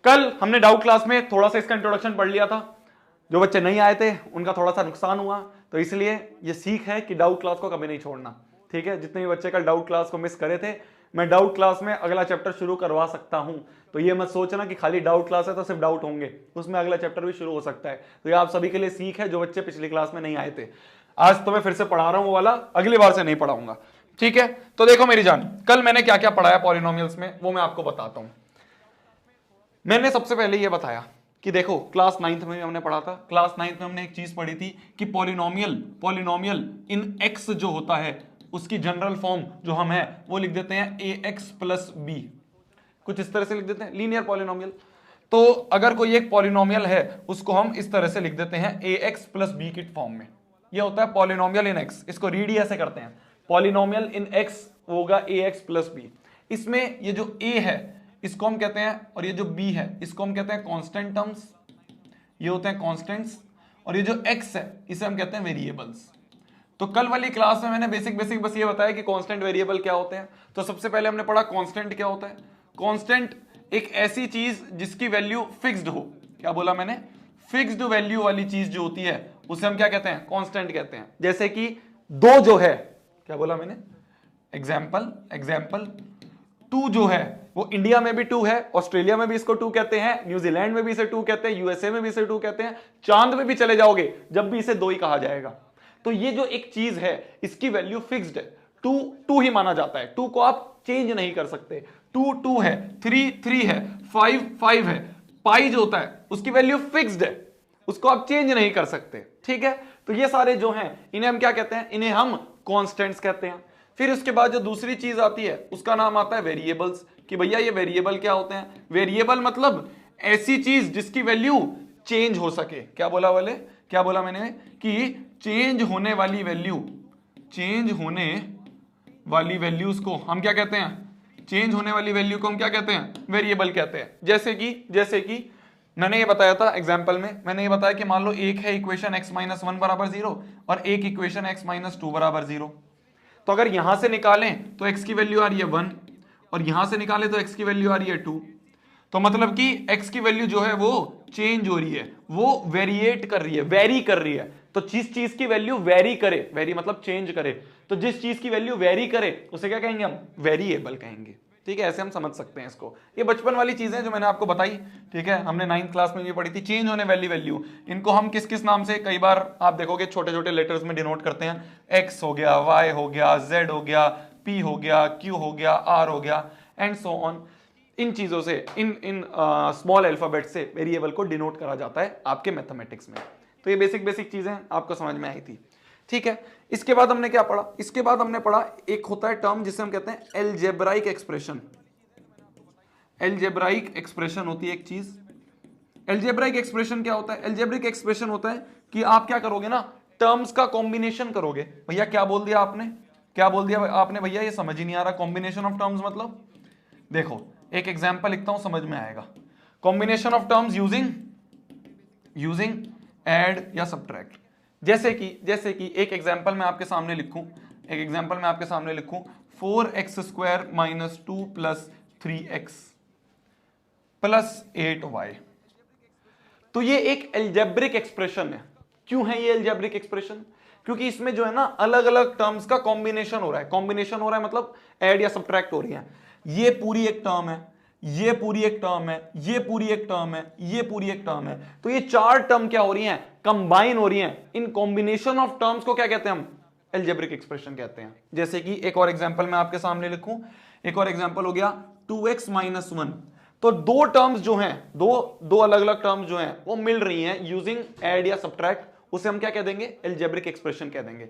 कल हमने doubt class में थोड़ा सा इसका इंट्रोडक्शन पढ़ लिया था, जो बच्चे नहीं आए थे उनका थोड़ा सा नुकसान हुआ, तो इसलिए ये सीख है कि डाउट क्लास को कभी नहीं छोड़ना। ठीक है, जितने भी बच्चे कल डाउट क्लास को मिस करे थे, मैं डाउट क्लास में अगला चैप्टर शुरू करवा सकता हूं, तो ये मत सोचना कि खाली डाउट क्लास है तो सिर्फ डाउट होंगे, उसमें अगला चैप्टर भी शुरू हो सकता है। तो ये आप सभी के लिए सीख है जो बच्चे पिछली क्लास में नहीं आए थे। आज तो मैं फिर से पढ़ा रहा हूं वो वाला, अगली बार से नहीं पढ़ाऊंगा। ठीक है, तो देखो मेरी जान, कल मैंने क्या क्या पढ़ाया पॉलिनोमियल्स में वो मैं आपको बताता हूं। मैंने सबसे पहले ये बताया कि देखो क्लास 9th में भी हमने पढ़ा था, क्लास 9th में हमने एक चीज पढ़ी थी कि पॉलिनोमियल इन एक्स जो होता है उसकी जनरल फॉर्म जो हम है वो लिख देते हैं ए एक्स प्लस बी, कुछ इस तरह से लिख देते हैं, लीनियर पॉलिनोमियल। तो अगर कोई एक पॉलिनोमियल है उसको हम इस तरह से लिख देते हैं ए एक्स प्लस बी की फॉर्म में, ये होता है पॉलिनोमियल इन एक्स। इसको रीड ही ऐसे करते हैं, पॉलिनोमियल इन एक्स होगा ए एक्स प्लस बी। इसमें ये जो ए है इसको हम कहते हैं, और ये जो बी है इसको हम कहते हैं कांस्टेंट टर्म्स, ये होते हैं कांस्टेंट्स, और ये जो एक्स है इसे हम कहते हैं वेरिएबल्स। तो कल वाली क्लास में मैंने बेसिक बस ये बताया कि कांस्टेंट वेरिएबल क्या होते हैं। तो सबसे पहले हमने पढ़ा कांस्टेंट क्या होता है। कांस्टेंट एक ऐसी चीज जिसकी वैल्यू फिक्स्ड हो, क्या बोला मैंने, फिक्स्ड वैल्यू वाली चीज जो होती है उसे हम क्या कहते हैं, कांस्टेंट कहते हैं। जैसे कि दो जो है, क्या बोला मैंने, एग्जाम्पल 2 जो है वो इंडिया में भी 2 है, ऑस्ट्रेलिया में भी इसको 2 कहते हैं, न्यूजीलैंड में भी इसे 2 कहते हैं, यूएसए में भी इसे 2 कहते हैं, चांद में भी चले जाओगे जब भी इसे 2 ही कहा जाएगा। तो ये जो एक चीज है इसकी वैल्यू फिक्स्ड है, 2 ही माना जाता है, 2 को आप चेंज नहीं कर सकते। 2 है, 3 है, 5 है। पाई जो होता है उसकी वैल्यू फिक्स्ड है, उसको आप चेंज नहीं कर सकते। ठीक है, तो ये सारे जो हैं इन्हें हम क्या कहते हैं, इन्हें हम कॉन्स्टेंट्स कहते हैं। फिर उसके बाद जो दूसरी चीज आती है उसका नाम आता है वेरिएबल्स, कि भैया ये वेरिएबल क्या होते हैं। वेरिएबल मतलब ऐसी चीज जिसकी वैल्यू चेंज हो सके। क्या बोला मैंने कि चेंज होने वाली वैल्यूज को हम क्या कहते हैं, चेंज होने वाली वैल्यू को हम क्या कहते हैं, वेरिएबल कहते हैं। जैसे कि मैंने ये बताया था एग्जाम्पल में, मैंने ये बताया कि मान लो एक है इक्वेशन x माइनस 1 बराबर 0 और एक इक्वेशन x माइनस 2 बराबर 0। तो अगर यहां से निकालें तो x की वैल्यू आ रही है 1 और यहां से निकालें तो x की वैल्यू आ रही है 2। तो मतलब कि x की वैल्यू जो है वो चेंज हो रही है, वो वेरिएट कर रही है, वेरी कर रही है। तो जिस चीज की वैल्यू वेरी करे, वेरी मतलब चेंज करे, तो जिस चीज की वैल्यू वेरी करे उसे क्या कहेंगे हम, वेरिएबल कहेंगे। ठीक है, ऐसे हम समझ सकते हैं इसको। ये बचपन वाली चीजें जो मैंने आपको बताई, ठीक है, हमने 9th क्लास में भी पढ़ी थी, चेंज होने वाली वैल्यू। इनको हम किस किस नाम से, कई बार आप देखोगे छोटे छोटे लेटर्स में डिनोट करते हैं, एक्स हो गया, वाई हो गया, जेड हो गया, पी हो गया, क्यू हो गया, आर हो गया, एंड सो ऑन। इन चीजों से, इन स्मॉल अल्फाबेट से वेरिएबल को डिनोट करा जाता है आपके मैथमेटिक्स में। तो ये बेसिक चीजें आपको समझ में आई थी। ठीक है, इसके बाद हमने क्या पढ़ा, इसके बाद हमने पढ़ा एक होता है टर्म जिसे हम कहते हैं एलजेब्राइक एक्सप्रेशन। एलजेब्राइक एक्सप्रेशन होती है एक चीज। एलजेब्राइक एक्सप्रेशन क्या होता है, एलजेब्रिक एक्सप्रेशन होता है कि आप क्या करोगे ना, टर्म्स का कॉम्बिनेशन करोगे। भैया क्या बोल दिया आपने भैया, ये समझ ही नहीं आ रहा, कॉम्बिनेशन ऑफ टर्म्स मतलब, देखो एक एग्जांपल लिखता हूं समझ में आएगा। Combination of terms using add या सब्ट्रैक्ट। जैसे कि एक एग्जांपल मैं आपके सामने लिखूं 4x² minus 2 plus 3x plus 8y। तो ये एक एल्जेब्रिक एक्सप्रेशन है। क्यों है ये एल्जेब्रिक एक्सप्रेशन, क्योंकि इसमें जो है ना अलग अलग टर्म्स का कॉम्बिनेशन हो रहा है, मतलब ऐड या सब्ट्रैक्ट हो रही है। ये पूरी एक टर्म है, ये पूरी एक टर्म है, ये पूरी एक टर्म है, ये पूरी एक टर्म है। तो ये 4 टर्म क्या हो रही हैं, कंबाइन हो रही हैं। इन कॉम्बिनेशन ऑफ टर्म्स को क्या कहते हैं हम, एल्जेब्रिक एक्सप्रेशन कहते हैं। जैसे कि एक और एग्जांपल मैं आपके सामने लिखूं, एक और एग्जांपल हो गया 2x माइनस 1। तो दो टर्म्स जो हैं, दो अलग अलग टर्म्स जो हैं वो मिल रही हैं यूजिंग ऐड या सब्ट्रैक्ट, उसे हम क्या कह देंगे, एल्जेब्रिक एक्सप्रेशन कह देंगे।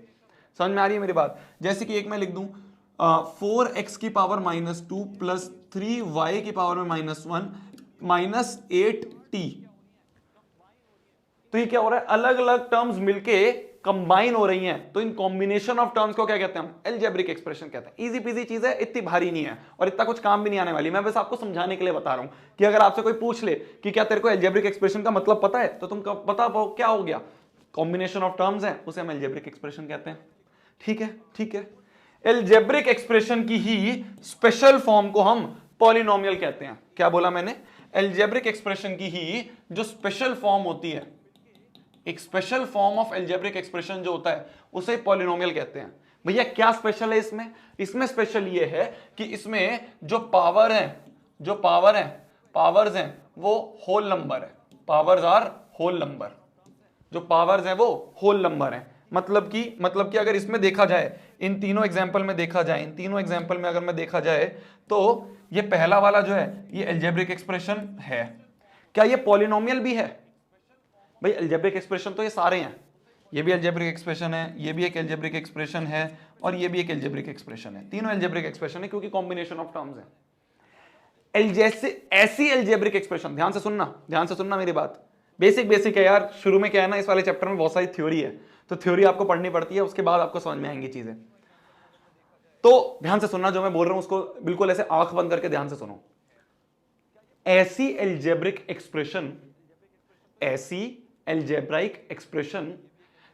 समझ में आ रही है मेरी बात। जैसे कि एक मैं लिख दूं 4x की पावर माइनस 2 प्लस 3y की पावर में माइनस 1 माइनस 8t। तो ये क्या हो रहा है, अलग अलग टर्म्स मिलके कंबाइन हो रही हैं। तो इन कॉम्बिनेशन ऑफ टर्म्स को क्या कहते हैं हम, एल्जेब्रिक एक्सप्रेशन कहते हैं। इजी पीजी चीज है, इतनी भारी नहीं है और इतना कुछ काम भी नहीं आने वाली। मैं बस आपको समझाने के लिए बता रहा हूं कि अगर आपसे कोई पूछ ले कि क्या तेरे को एल्जेब्रिक एक्सप्रेशन का मतलब पता है, तो तुम बता पाओ क्या हो गया, कॉम्बिनेशन ऑफ टर्म्स है, उसे हम एल्जेब्रिक एक्सप्रेशन कहते हैं। ठीक है। एल्जेब्रिक एक्सप्रेशन की ही स्पेशल फॉर्म को हम पॉलिनोमियल कहते हैं। क्या बोला मैंने, एल्जेब्रिक एक्सप्रेशन की ही जो स्पेशल फॉर्म होती है, एक special form of algebraic expression जो होता है उसे पॉलिनोमियल कहते हैं। भैया क्या स्पेशल है इसमें? इसमें स्पेशल ये है कि इसमें जो पावर है, जो पावर्स हैं वो होल नंबर है। पावर्स आर होल नंबर, जो पावर्स हैं वो होल नंबर है। मतलब कि अगर इसमें देखा जाए, इन तीनों एग्जांपल में देखा जाए, इन तीनों एग्जांपल में अगर मैं देखा जाए तो ये पहला वाला जो है ये एल्जेब्रिक एक्सप्रेशन है। क्या ये पॉलिनोमियल भी है? भाई एल्जेब्रिक एक्सप्रेशन तो ये सारे हैं, ये भी एल्जेब्रिक एक्सप्रेशन है, ये भी एक एल्जेब्रिक एक्सप्रेशन है और ये भी एक एल्जेब्रिक एक्सप्रेशन है। तीनों एल्जेब्रिक एक्सप्रेशन है क्योंकि कॉम्बिनेशन ऑफ टर्म्स है। ऐसी एल्जेब्रिक एक्सप्रेशन, ध्यान से सुनना मेरी बात, बेसिक है यार। शुरू में क्या है ना, इस वाले चैप्टर में बहुत सारी थ्योरी है, तो थ्योरी आपको पढ़नी पड़ती है, उसके बाद आपको समझ में आएंगी चीजें। तो ध्यान से सुनना, जो मैं बोल रहा हूं उसको बिल्कुल ऐसे आंख बंद करके ध्यान से सुनो। ऐसी एल्जेब्रिक एक्सप्रेशन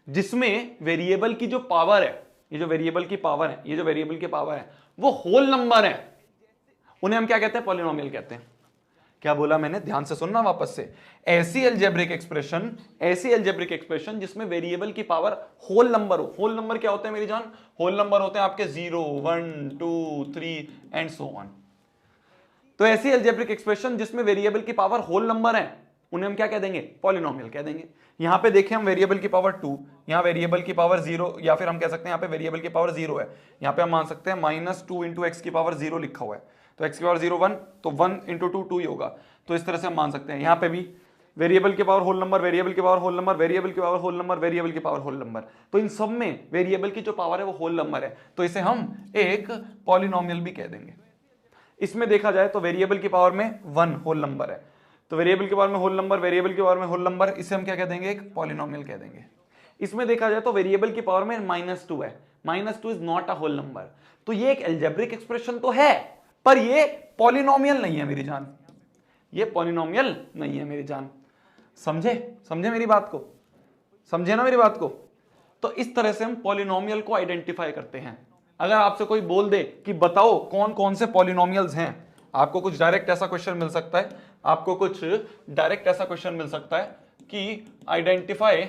जिसमें वेरिएबल की जो पावर है, ये जो वेरिएबल की पावर है वो होल नंबर है, उन्हें हम क्या कहते हैं? पॉलिनोमियल कहते हैं। क्या बोला मैंने? ध्यान से सुनना वापस से। ऐसी एल्जेब्रिक एक्सप्रेशन जिसमें वेरिएबल की पावर होल नंबर हो। होल नंबर क्या होते हैं मेरी जान? होल नंबर होते हैं आपके 0, 1, 2, 3 एंड सो ऑन। तो ऐसी एल्जेब्रिक एक्सप्रेशन जिसमें वेरिएबल की पावर होल नंबर है, उन्हें हम क्या कह देंगे? पॉलिनोमियल कह देंगे। यहां पे देखें हम, वेरिएबल की पावर 2, यहां वेरिएबल की पावर 0, या फिर हम कह सकते हैं यहां पे वेरिएबल की पावर 0 है, यहां पे हम मान सकते हैं -2 इंटू एक्स की पावर 0 लिखा हुआ है, तो x की पावर 0 1, तो 1 इंटू 2 2 ही होगा। तो इस तरह से हम मान सकते हैं। यहां पे भी वेरिएबल की पावर होल नंबर, वेरिएबल की पावर होल नंबर, वेरिएबल की पावर होल नंबर, वेरिएबल की पावर होल नंबर, तो इन सब में वेरिएबल की जो पावर है वो होल नंबर है, तो इसे हम एक पॉलिनोमियल भी कह देंगे। इसमें देखा जाए तो वेरिएबल की पावर में 1 होल नंबर है, तो वेरिएबल की पावर में होल नंबर, वेरिएबल की पावर में होल नंबर, इसे हम क्या कह देंगे? एक पॉलिनोमियल कह देंगे। इसमें देखा जाए तो वेरिएबल की पावर में -2 है, -2 is not a whole number, तो ये एक एल्जेब्रिक एक्सप्रेशन तो है पर ये पॉलिनोमियल नहीं है मेरी जान, ये पॉलिनोमियल नहीं है मेरी जान। समझे मेरी बात को? समझे ना मेरी बात को? तो इस तरह से हम पॉलिनोमियल को आइडेंटिफाई करते हैं। अगर आपसे कोई बोल दे कि बताओ कौन कौन से पॉलिनोमियल्स हैं, आपको कुछ डायरेक्ट ऐसा क्वेश्चन मिल सकता है, कि identify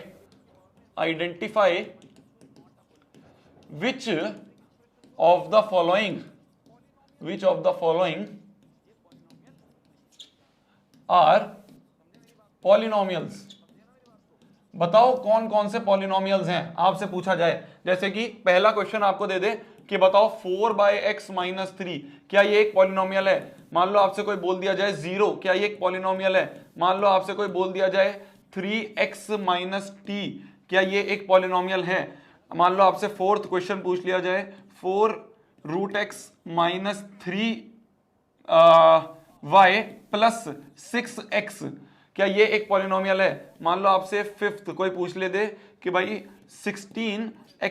which of the following are polynomials. बताओ कौन कौन से पॉलिनोमियल्स हैं, आपसे पूछा जाए। जैसे कि पहला क्वेश्चन आपको दे दे कि बताओ 4/x - 3 क्या ये एक पॉलिनोमियल है? मान लो आपसे कोई बोल दिया जाए 0, क्या ये एक पॉलिनोमियल है? मान लो आपसे कोई बोल दिया जाए 3x - t, क्या ये एक पॉलिनोमियल है? मान लो आपसे फोर्थ क्वेश्चन पूछ लिया जाए 4√x - 3y + 6x, क्या ये एक पॉलिनोमियल है? मान लो आपसे फिफ्थ कोई पूछ ले दे कि भाई 16x³ -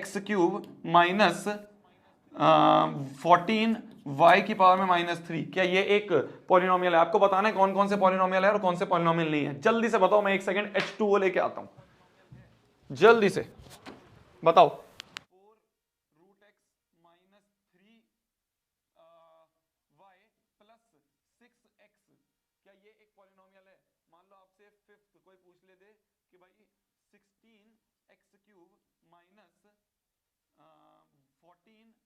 14y की पावर में -3, क्या ये एक पॉलिनोमियल है? आपको बताना है कौन कौन से पॉलिनोमियल है और कौन से पॉलिनोमियल नहीं है। जल्दी से बताओ, मैं 1 सेकंड H2O लेके आता हूं, जल्दी से बताओ। 4√x - 3y + 6x, क्या ये एक पॉलिनोमियल है? मान लो आपसे फिफ्थ कोई पूछ ले दे कि भाई 16x³ -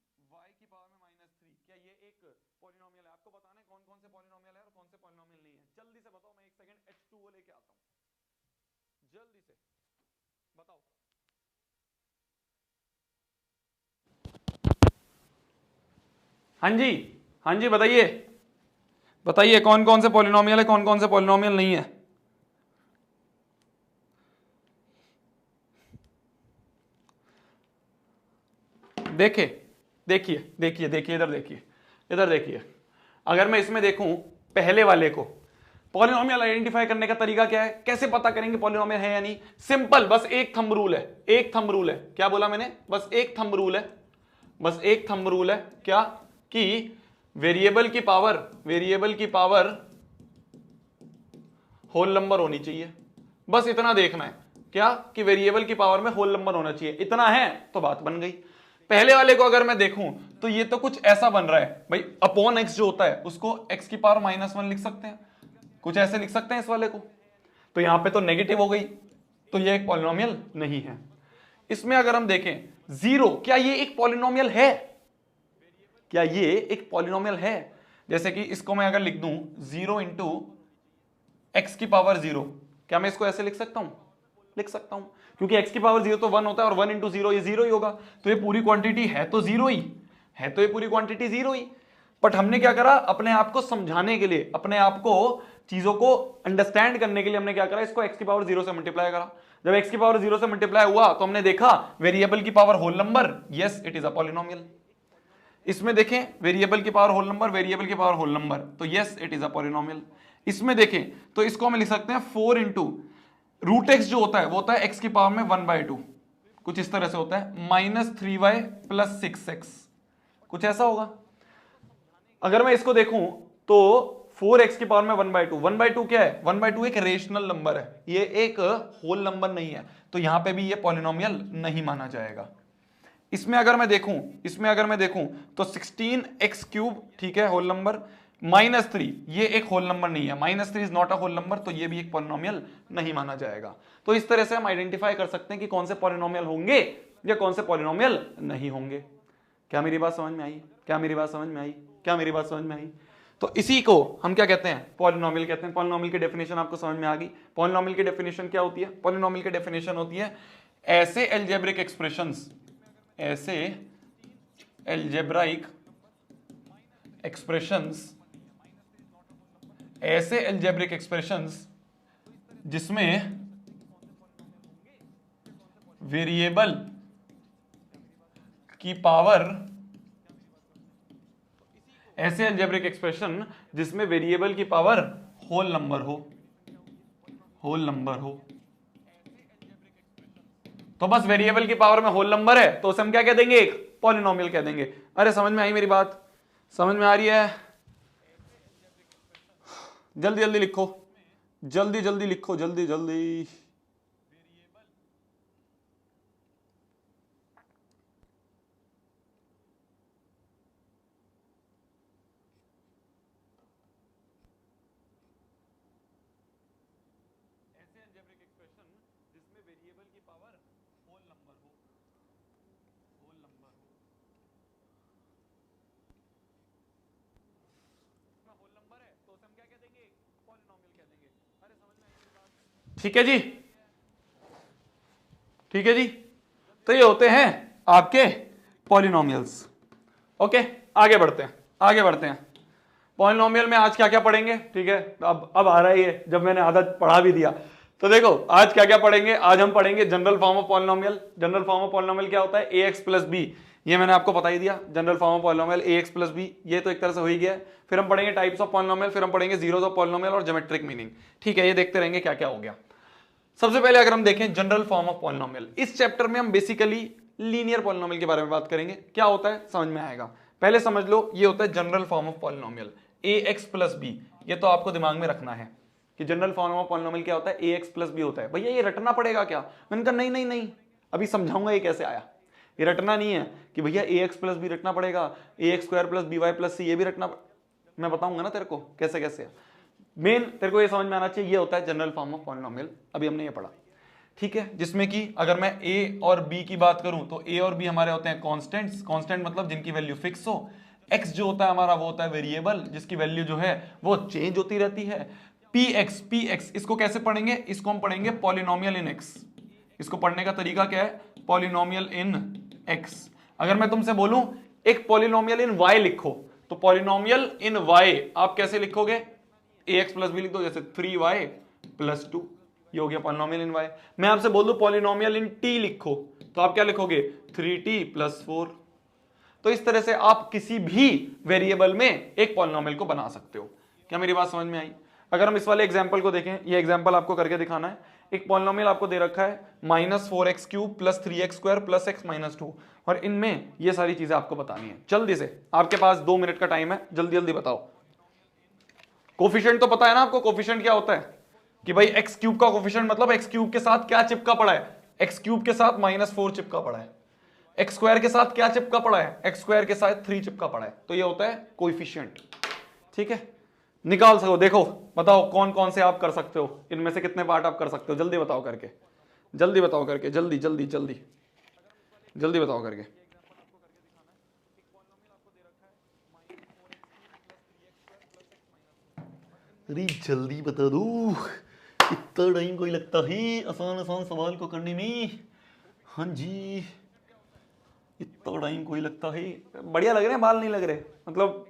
14y की पावर में -3, क्या ये एक पॉलिनोमियल है? आपको बताना है कौन कौन से पॉलिनोमियल है और कौन से पॉलिनोमियल नहीं है। जल्दी से बताओ, मैं 1 सेकंड H2O लेके आता हूं, जल्दी से बताओ। हाँ जी बताइए कौन कौन से पॉलिनोमियल है, कौन कौन से पॉलिनोमियल नहीं है। देखिए इधर देखिए। अगर मैं इसमें देखूं पहले वाले को, पॉलिनोमियल आइडेंटिफाई करने का तरीका क्या है? कैसे पता करेंगे पॉलिनोमियल है या नहीं? सिंपल, बस एक थंब रूल है। क्या बोला मैंने? बस एक थंब रूल है। क्या? कि वेरिएबल की पावर होल नंबर होनी चाहिए। बस इतना देखना है, क्या? कि वेरिएबल की पावर में होल नंबर होना चाहिए। इतना है तो बात बन गई। पहले वाले को अगर मैं देखूं तो ये तो कुछ ऐसा बन रहा है भाई, अपॉन x जो होता है उसको x की पावर -1 लिख सकते हैं। कुछ ऐसे लिख सकते हैं इस वाले को। तो यहां पे तो नेगेटिव हो गई, तो ये एक पॉलिनोमियल नहीं है। इसमें अगर हम देखें 0, क्या ये एक पॉलिनोमियल है? क्या ये एक पॉलिनोमियल है? जैसे कि इसको मैं अगर लिख दूं 0 इंटू एक्स की पावर 0, क्या मैं इसको ऐसे लिख सकता हूं? लिख सकता हूं, क्योंकि x की पावर 0 तो 1 होता है और 1 इंटू 0 ये 0 ही होगा। तो ये पूरी क्वांटिटी है तो 0 ही है, तो ये पूरी क्वांटिटी 0 ही। बट हमने क्या करा, अपने आप को समझाने के लिए, अपने आप को चीजों को अंडरस्टैंड करने के लिए हमने क्या करा, इसको x की पावर 0 से मल्टीप्लाई करा। जब x की पावर 0 से मल्टीप्लाई हुआ तो हमने देखा वेरिएबल की power whole number, yes it is a polynomial. इसमें देखें वेरिएबल की पावर होल नंबर, वेरिएबल की पावर होल नंबर, तो yes it is a polynomial. इसमें देखें तो इसको हम लिख सकते हैं 4 इंटू रूट एक्स जो होता है वो होता है एक्स की पावर में 1/2, कुछ इस तरह से होता है, -3y + 6x, कुछ ऐसा होगा। अगर मैं इसको देखूं तो 4x की पावर में 1/2, 1/2 क्या है? 1/2 एक रेशनल नंबर है, ये एक होल नंबर नहीं है, तो यहां पे भी ये पॉलिनोमियल नहीं माना जाएगा। इसमें अगर मैं देखूं तो 16x³ ठीक है होल नंबर, -3 ये एक होल नंबर नहीं है, -3 is not a whole number, तो ये भी एक पॉलिनोमियल नहीं माना जाएगा। तो इस तरह से हम आइडेंटिफाई कर सकते हैं कि कौन से पॉलिनोमियल होंगे या कौन से पॉलिनोमियल नहीं होंगे। क्या मेरी बात समझ में आई? क्या मेरी बात समझ में आई? क्या मेरी बात समझ में आई? तो इसी को हम क्या कहते हैं? पॉलिनोमियल कहते हैं। पॉलिनोमियल की डेफिनेशन आपको समझ में आ गई। पॉलिनोमियल की डेफिनेशन क्या होती है? पॉलिनोमियल की डेफिनेशन होती है ऐसे एल्जेब्रिक एक्सप्रेशंस, ऐसे एल्जेब्राइक एक्सप्रेशंस, ऐसे एल्जेब्रिक एक्सप्रेशंस जिसमें वेरिएबल की पावर, ऐसे एल्जेब्रिक एक्सप्रेशन जिसमें वेरिएबल की पावर होल नंबर हो, होल नंबर हो। तो बस वेरिएबल की पावर में होल नंबर है तो उसे हम क्या कह देंगे? एक पॉलिनोमियल कह देंगे। अरे समझ में आई मेरी बात? समझ में आ रही है? जल्दी जल्दी लिखो, जल्दी जल्दी लिखो, जल्दी जल्दी। ऐसे एल्जेब्रिक एक्सप्रेशन जिसमें वेरिएबल की पावर होल नंबर हो, होल नंबर हो, होल नंबर है तो उसे हम क्या कह देंगे? पॉलिनोमियल कह देंगे। अरे समझ में आई मेरी बात? ठीक है जी, ठीक है जी। तो ये होते हैं आपके पॉलिनोमियल्स। ओके, आगे बढ़ते हैं, आगे बढ़ते हैं। पॉलिनोमियल में आज क्या क्या पढ़ेंगे? ठीक है, अब आ रहा ही है, जब मैंने आदत पढ़ा भी दिया। तो देखो आज क्या क्या पढ़ेंगे। आज हम पढ़ेंगे general form of polynomial. General form of polynomial क्या होता है? ax + b, ये मैंने आपको बता ही दिया। General form of polynomial ax + b, ये तो एक तरह से हो ही गया है। फिर हम पढ़ेंगे टाइप्स ऑफ पॉलिनोमियल, फिर हम पढ़ेंगे जीरोस ऑफ पॉलिनोमियल और ज्योमेट्रिक मीनिंग। ठीक है, ये देखते रहेंगे क्या क्या हो गया। सबसे पहले अगर हम देखें जनरल फॉर्म ऑफ पॉलिनोमियल, इस चैप्टर में हम बेसिकली लीनियर पॉलिनोमियल के बारे में बात करेंगे। क्या होता है समझ में आएगा। पहले समझ लो, ये होता है general form of polynomial ax + b। ये तो आपको दिमाग में रखना है कि जनरल फॉर्म ऑफ पॉलिनोमियल क्या होता है? ax + b होता है। भैया ये रटना पड़ेगा क्या? मैंने कहा नहीं नहीं नहीं, अभी समझाऊंगा ये कैसे आया। ये रटना नहीं है कि भैया ax + b रटना पड़ेगा, ax² + by + c ये भी रटना, मैं बताऊंगा ना तेरे को कैसे कैसे। मेन तेरे को ये समझ में आना चाहिए, ये होता है जनरल फॉर्म ऑफ पॉलिनोमियल। अभी हमने ये पढ़ा, ठीक है, जिसमें कि अगर मैं a और b की बात करूं तो a और b हमारे होते हैं कांस्टेंट्स। कांस्टेंट मतलब जिनकी वैल्यू फिक्स हो। x जो होता है हमारा वो होता है वेरिएबल, जिसकी वैल्यू जो है वो चेंज होती रहती है। px इसको कैसे पढ़ेंगे? इसको हम पढ़ेंगे पॉलिनोमियल इन x। इसको पढ़ने का तरीका क्या है? पॉलिनोमियल इन x। अगर मैं तुमसे बोलूं एक पॉलिनोमियल इन y लिखो, तो पॉलिनोमियल इन y आप कैसे लिखोगे? ax + b लिख दो, जैसे 3y + 2, ये हो गया पॉलिनोमियल इन y। मैं आपसे बोल दूं पॉलिनोमियल इन t लिखो, तो आप क्या लिखोगे? 3t + 4। तो इस तरह से आप किसी भी वेरिएबल में एक पॉलिनोमियल को बना सकते हो। क्या मेरी बात समझ में आई? अगर हम इस वाले एग्जांपल को देखें, ये एग्जांपल आपको करके दिखाना है। एक पॉलिनोमियल आपको दे रखा है -4x³ + 3x² + x - 2, और इनमें ये सारी चीजें आपको बतानी है। जल्दी से, आपके पास 2 मिनट का टाइम है, जल्दी जल्दी बताओ। कोफिशिएंट तो पता है ना आपको? कोफिशिएंट क्या होता है कि भाई x³ का कोफिशिएंट मतलब x³ के साथ क्या चिपका पड़ा है? x³ के साथ -4 चिपका पड़ा है। x² के साथ क्या चिपका पड़ा है? x² के साथ 3 चिपका पड़ा है। तो ये होता है कोएफिशिएंट। ठीक है, निकाल सको। देखो बताओ कौन कौन से आप कर सकते हो, इनमें से कितने पार्ट आप कर सकते हो, जल्दी बताओ करके, जल्दी बताओ करके, जल्दी जल्दी जल्दी जल्दी बताओ करके। अरे जल्दी बता दो, इतना टाइम कोई लगता है आसान आसान सवाल को करने में? हाँ जी, इतना टाइम कोई लगता है? बढ़िया लग रहे हैं बाल, नहीं लग रहे? मतलब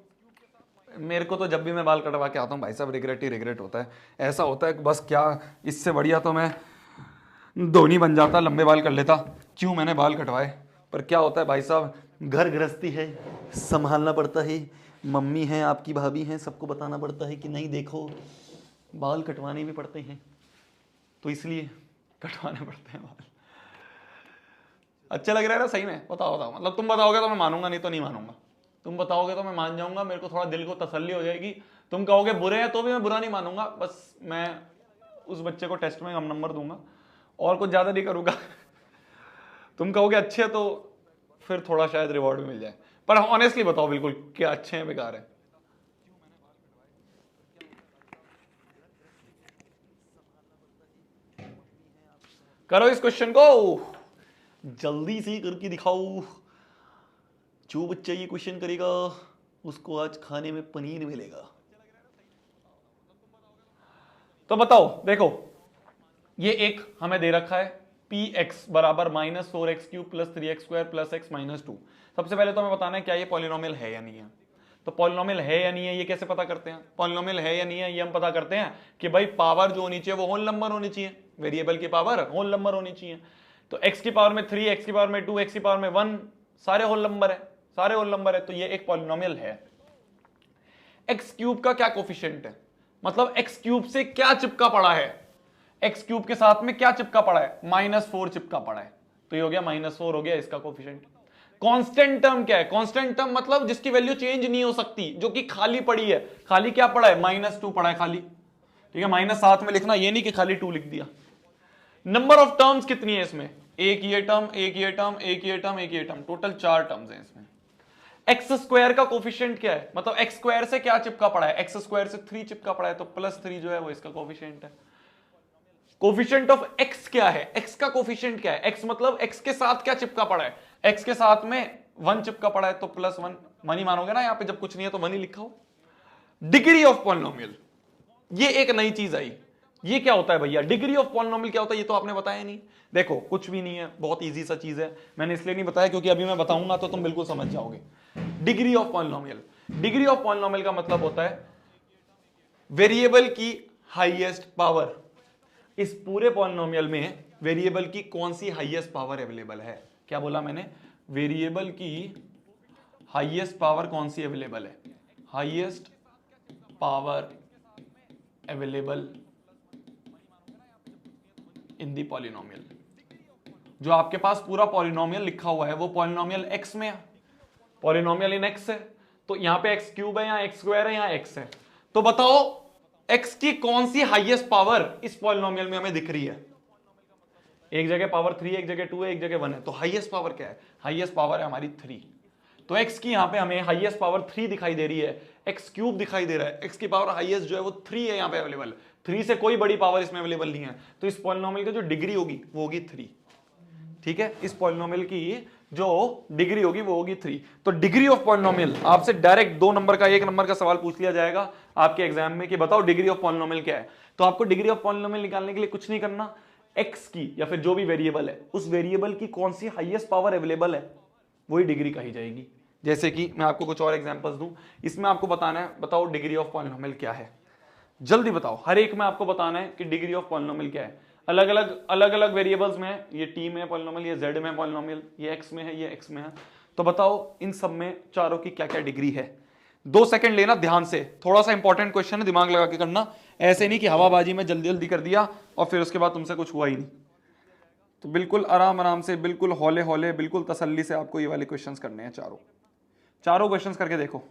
मेरे को तो जब भी मैं बाल कटवा के आता हूँ भाई साहब रिग्रेट ही रिग्रेट होता है। ऐसा होता है कि बस क्या, इससे बढ़िया तो मैं धोनी बन जाता, लंबे बाल कर लेता, क्यों मैंने बाल कटवाए। पर क्या होता है भाई साहब, घर गृहस्थी है, संभालना पड़ता है, मम्मी हैं आपकी, भाभी हैं, सबको बताना पड़ता है कि नहीं देखो बाल कटवाने भी पड़ते हैं, तो इसलिए कटवाने पड़ते हैं बाल। अच्छा लग रहा है ना सही में? बताओ बताओ, मतलब तुम बताओगे तो मैं मानूंगा, नहीं तो नहीं मानूंगा। तुम बताओगे तो मैं मान जाऊंगा, मेरे को थोड़ा दिल को तसल्ली हो जाएगी। तुम कहोगे बुरे हैं तो भी मैं बुरा नहीं मानूंगा, बस मैं उस बच्चे को टेस्ट में कम नंबर दूंगा और कुछ ज्यादा नहीं करूंगा। तुम कहोगे अच्छे हैं तो फिर थोड़ा शायद रिवॉर्ड भी मिल जाए। पर ऑनेस्टली बताओ बिल्कुल, क्या अच्छे हैं बेकार है? करो इस क्वेश्चन को, जल्दी से करके दिखाओ। जो बच्चा ये क्वेश्चन करेगा उसको आज खाने में पनीर मिलेगा। तो बताओ देखो, ये एक हमें दे रखा है पी एक्स बराबर -4x³ + 3x² + x - 2। सबसे पहले तो हमें बताना है क्या ये पॉलिनोमियल है या नहीं है। तो पॉलिनोमियल है या नहीं है ये कैसे पता करते हैं? पॉलिनोमियल है या नहीं है ये हम पता करते हैं कि भाई पावर जो होनी चाहिए वो होल नंबर होनी चाहिए, वेरिएबल की पावर होल नंबर होनी चाहिए। तो x की पावर में 3, x की पावर में 2, x की पावर में 1, सारे होल नंबर है, सारे होल नंबर है, तो ये एक पॉलिनोमियल है। x³ का क्या कोफिशिएंट है, मतलब x³ से क्या चिपका पड़ा है, x³ के साथ में क्या चिपका पड़ा है, -4 चिपका पड़ा है, तो ये हो गया -4 हो गया इसका कोफिशिएंट। कांस्टेंट टर्म क्या है? कांस्टेंट टर्म मतलब जिसकी वैल्यू चेंज नहीं हो सकती, जो कि खाली पड़ी है। खाली क्या पड़ा है? -2 पड़ा है खाली, ठीक है। -7 में लिखना, ये नहीं कि खाली 2 लिख दिया। नंबर ऑफ टर्म्स कितनी है इसमें? एक ये टर्म, एक ये टर्म, एक ये टर्म, एक ये टर्म, टोटल 4 टर्म्स हैं इसमें। x² का कोफिशिएंट क्या है, मतलब x² से क्या चिपका पड़ा है? x² से 3 चिपका पड़ा है, तो +3 जो है वो इसका कोफिशिएंट है। कोफिशिएंट ऑफ x क्या है? x का कोफिशिएंट क्या है? x मतलब x के साथ क्या चिपका पड़ा है? x के साथ में 1 चिपका पड़ा है, तो +1, 1 ही मानोगे ना यहाँ पे, जब कुछ नहीं है तो 1 ही लिखा हो। डिग्री ऑफ पॉलिनोमियल, ये एक नई चीज आई। ये क्या होता है भैया? डिग्री ऑफ पॉलिनोमियल क्या होता है ये तो आपने बताया नहीं। देखो कुछ भी नहीं है, बहुत इजी सा चीज है, मैंने इसलिए नहीं बताया क्योंकि अभी मैं बताऊंगा तो तुम बिल्कुल समझ जाओगे। Degree of polynomial, degree of polynomial का मतलब होता है वेरिएबल की हाईएस्ट पावर। इस पूरे पॉलिनोमियल में वेरिएबल की कौन सी हाईएस्ट पावर अवेलेबल है? क्या बोला मैंने? वेरिएबल की हाईएस्ट पावर कौन सी अवेलेबल है? Highest power available in the polynomial. जो आपके पास पूरा पॉलिनोमियल लिखा हुआ है वो पॉलिनोमियल x में है, पॉलिनोमियल इन x है, तो यहां पे x³ है, यहां x² है, यहां x है। तो बताओ x की कौन सी हाईएस्ट पावर इस पॉलिनोमियल में हमें दिख रही है? एक जगह पावर 3, एक जगह 2 है, एक जगह 1 है, तो हाईएस्ट पावर क्या है? हाईएस्ट पावर है हमारी 3। तो x की यहां पे हमें हाईएस्ट पावर 3 दिखाई दे रही है, x³ दिखाई दे रहा है, x की पावर हाईएस्ट जो है वो 3 है यहां पे अवेलेबल। 3 से कोई बड़ी पावर इसमें अवेलेबल नहीं है, तो इस पॉलिनोमियल की जो डिग्री होगी वो होगी 3। ठीक है, इस पॉलिनोमियल की जो डिग्री होगी वो होगी 3। तो डिग्री ऑफ पॉलिनोमियल आपसे डायरेक्ट 2 नंबर का 1 नंबर का सवाल पूछ लिया जाएगा आपके एग्जाम में कि बताओ डिग्री ऑफ पॉलिनोमियल क्या है। तो आपको डिग्री ऑफ पॉलिनोमियल निकालने के लिए कुछ नहीं करना, x की या फिर जो भी वेरिएबल है उस वेरिएबल की कौन सी हाईएस्ट पावर अवेलेबल है वही डिग्री कही जाएगी। जैसे कि मैं आपको कुछ और एग्जांपल्स दूं, इसमें आपको बताना है बताओ डिग्री ऑफ पॉलिनोमियल क्या है। जल्दी बताओ, हर एक में आपको बताना है कि डिग्री ऑफ पॉलिनोमियल क्या है। अलग अलग वेरिएबल्स में, ये t में पॉलिनोमियल, ये z में पॉलिनोमियल, ये x में है, ये x में है। तो बताओ इन सब में चारों की क्या क्या डिग्री है। 2 सेकंड लेना ध्यान से, थोड़ा सा इंपॉर्टेंट क्वेश्चन है, दिमाग लगा के करना, ऐसे नहीं कि हवाबाजी में जल्दी जल्दी कर दिया और फिर उसके बाद तुमसे कुछ हुआ ही नहीं। तो बिल्कुल आराम आराम से, बिल्कुल हौले हौले, बिल्कुल तसल्ली से आपको ये वाले क्वेश्चंस करने हैं। चारों चारों क्वेश्चंस करके देखो।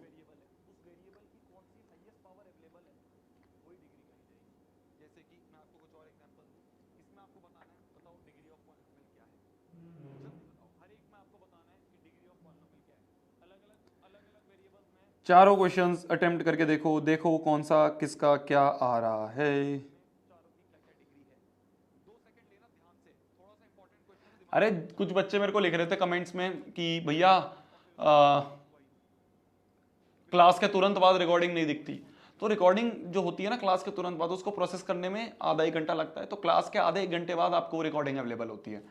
चारों क्वेश्चंस अटेम्प्ट करके देखो, देखो कौन सा किसका क्या आ रहा है। अरे कुछ बच्चे मेरे को लिख रहे थे कमेंट्स में कि भैया क्लास के तुरंत बाद रिकॉर्डिंग नहीं दिखती। तो रिकॉर्डिंग जो होती है ना क्लास के तुरंत बाद, उसको प्रोसेस करने में आधा एक घंटा लगता है। तो क्लास के आधे एक घंटे बाद आपको रिकॉर्डिंग अवेलेबल होती है,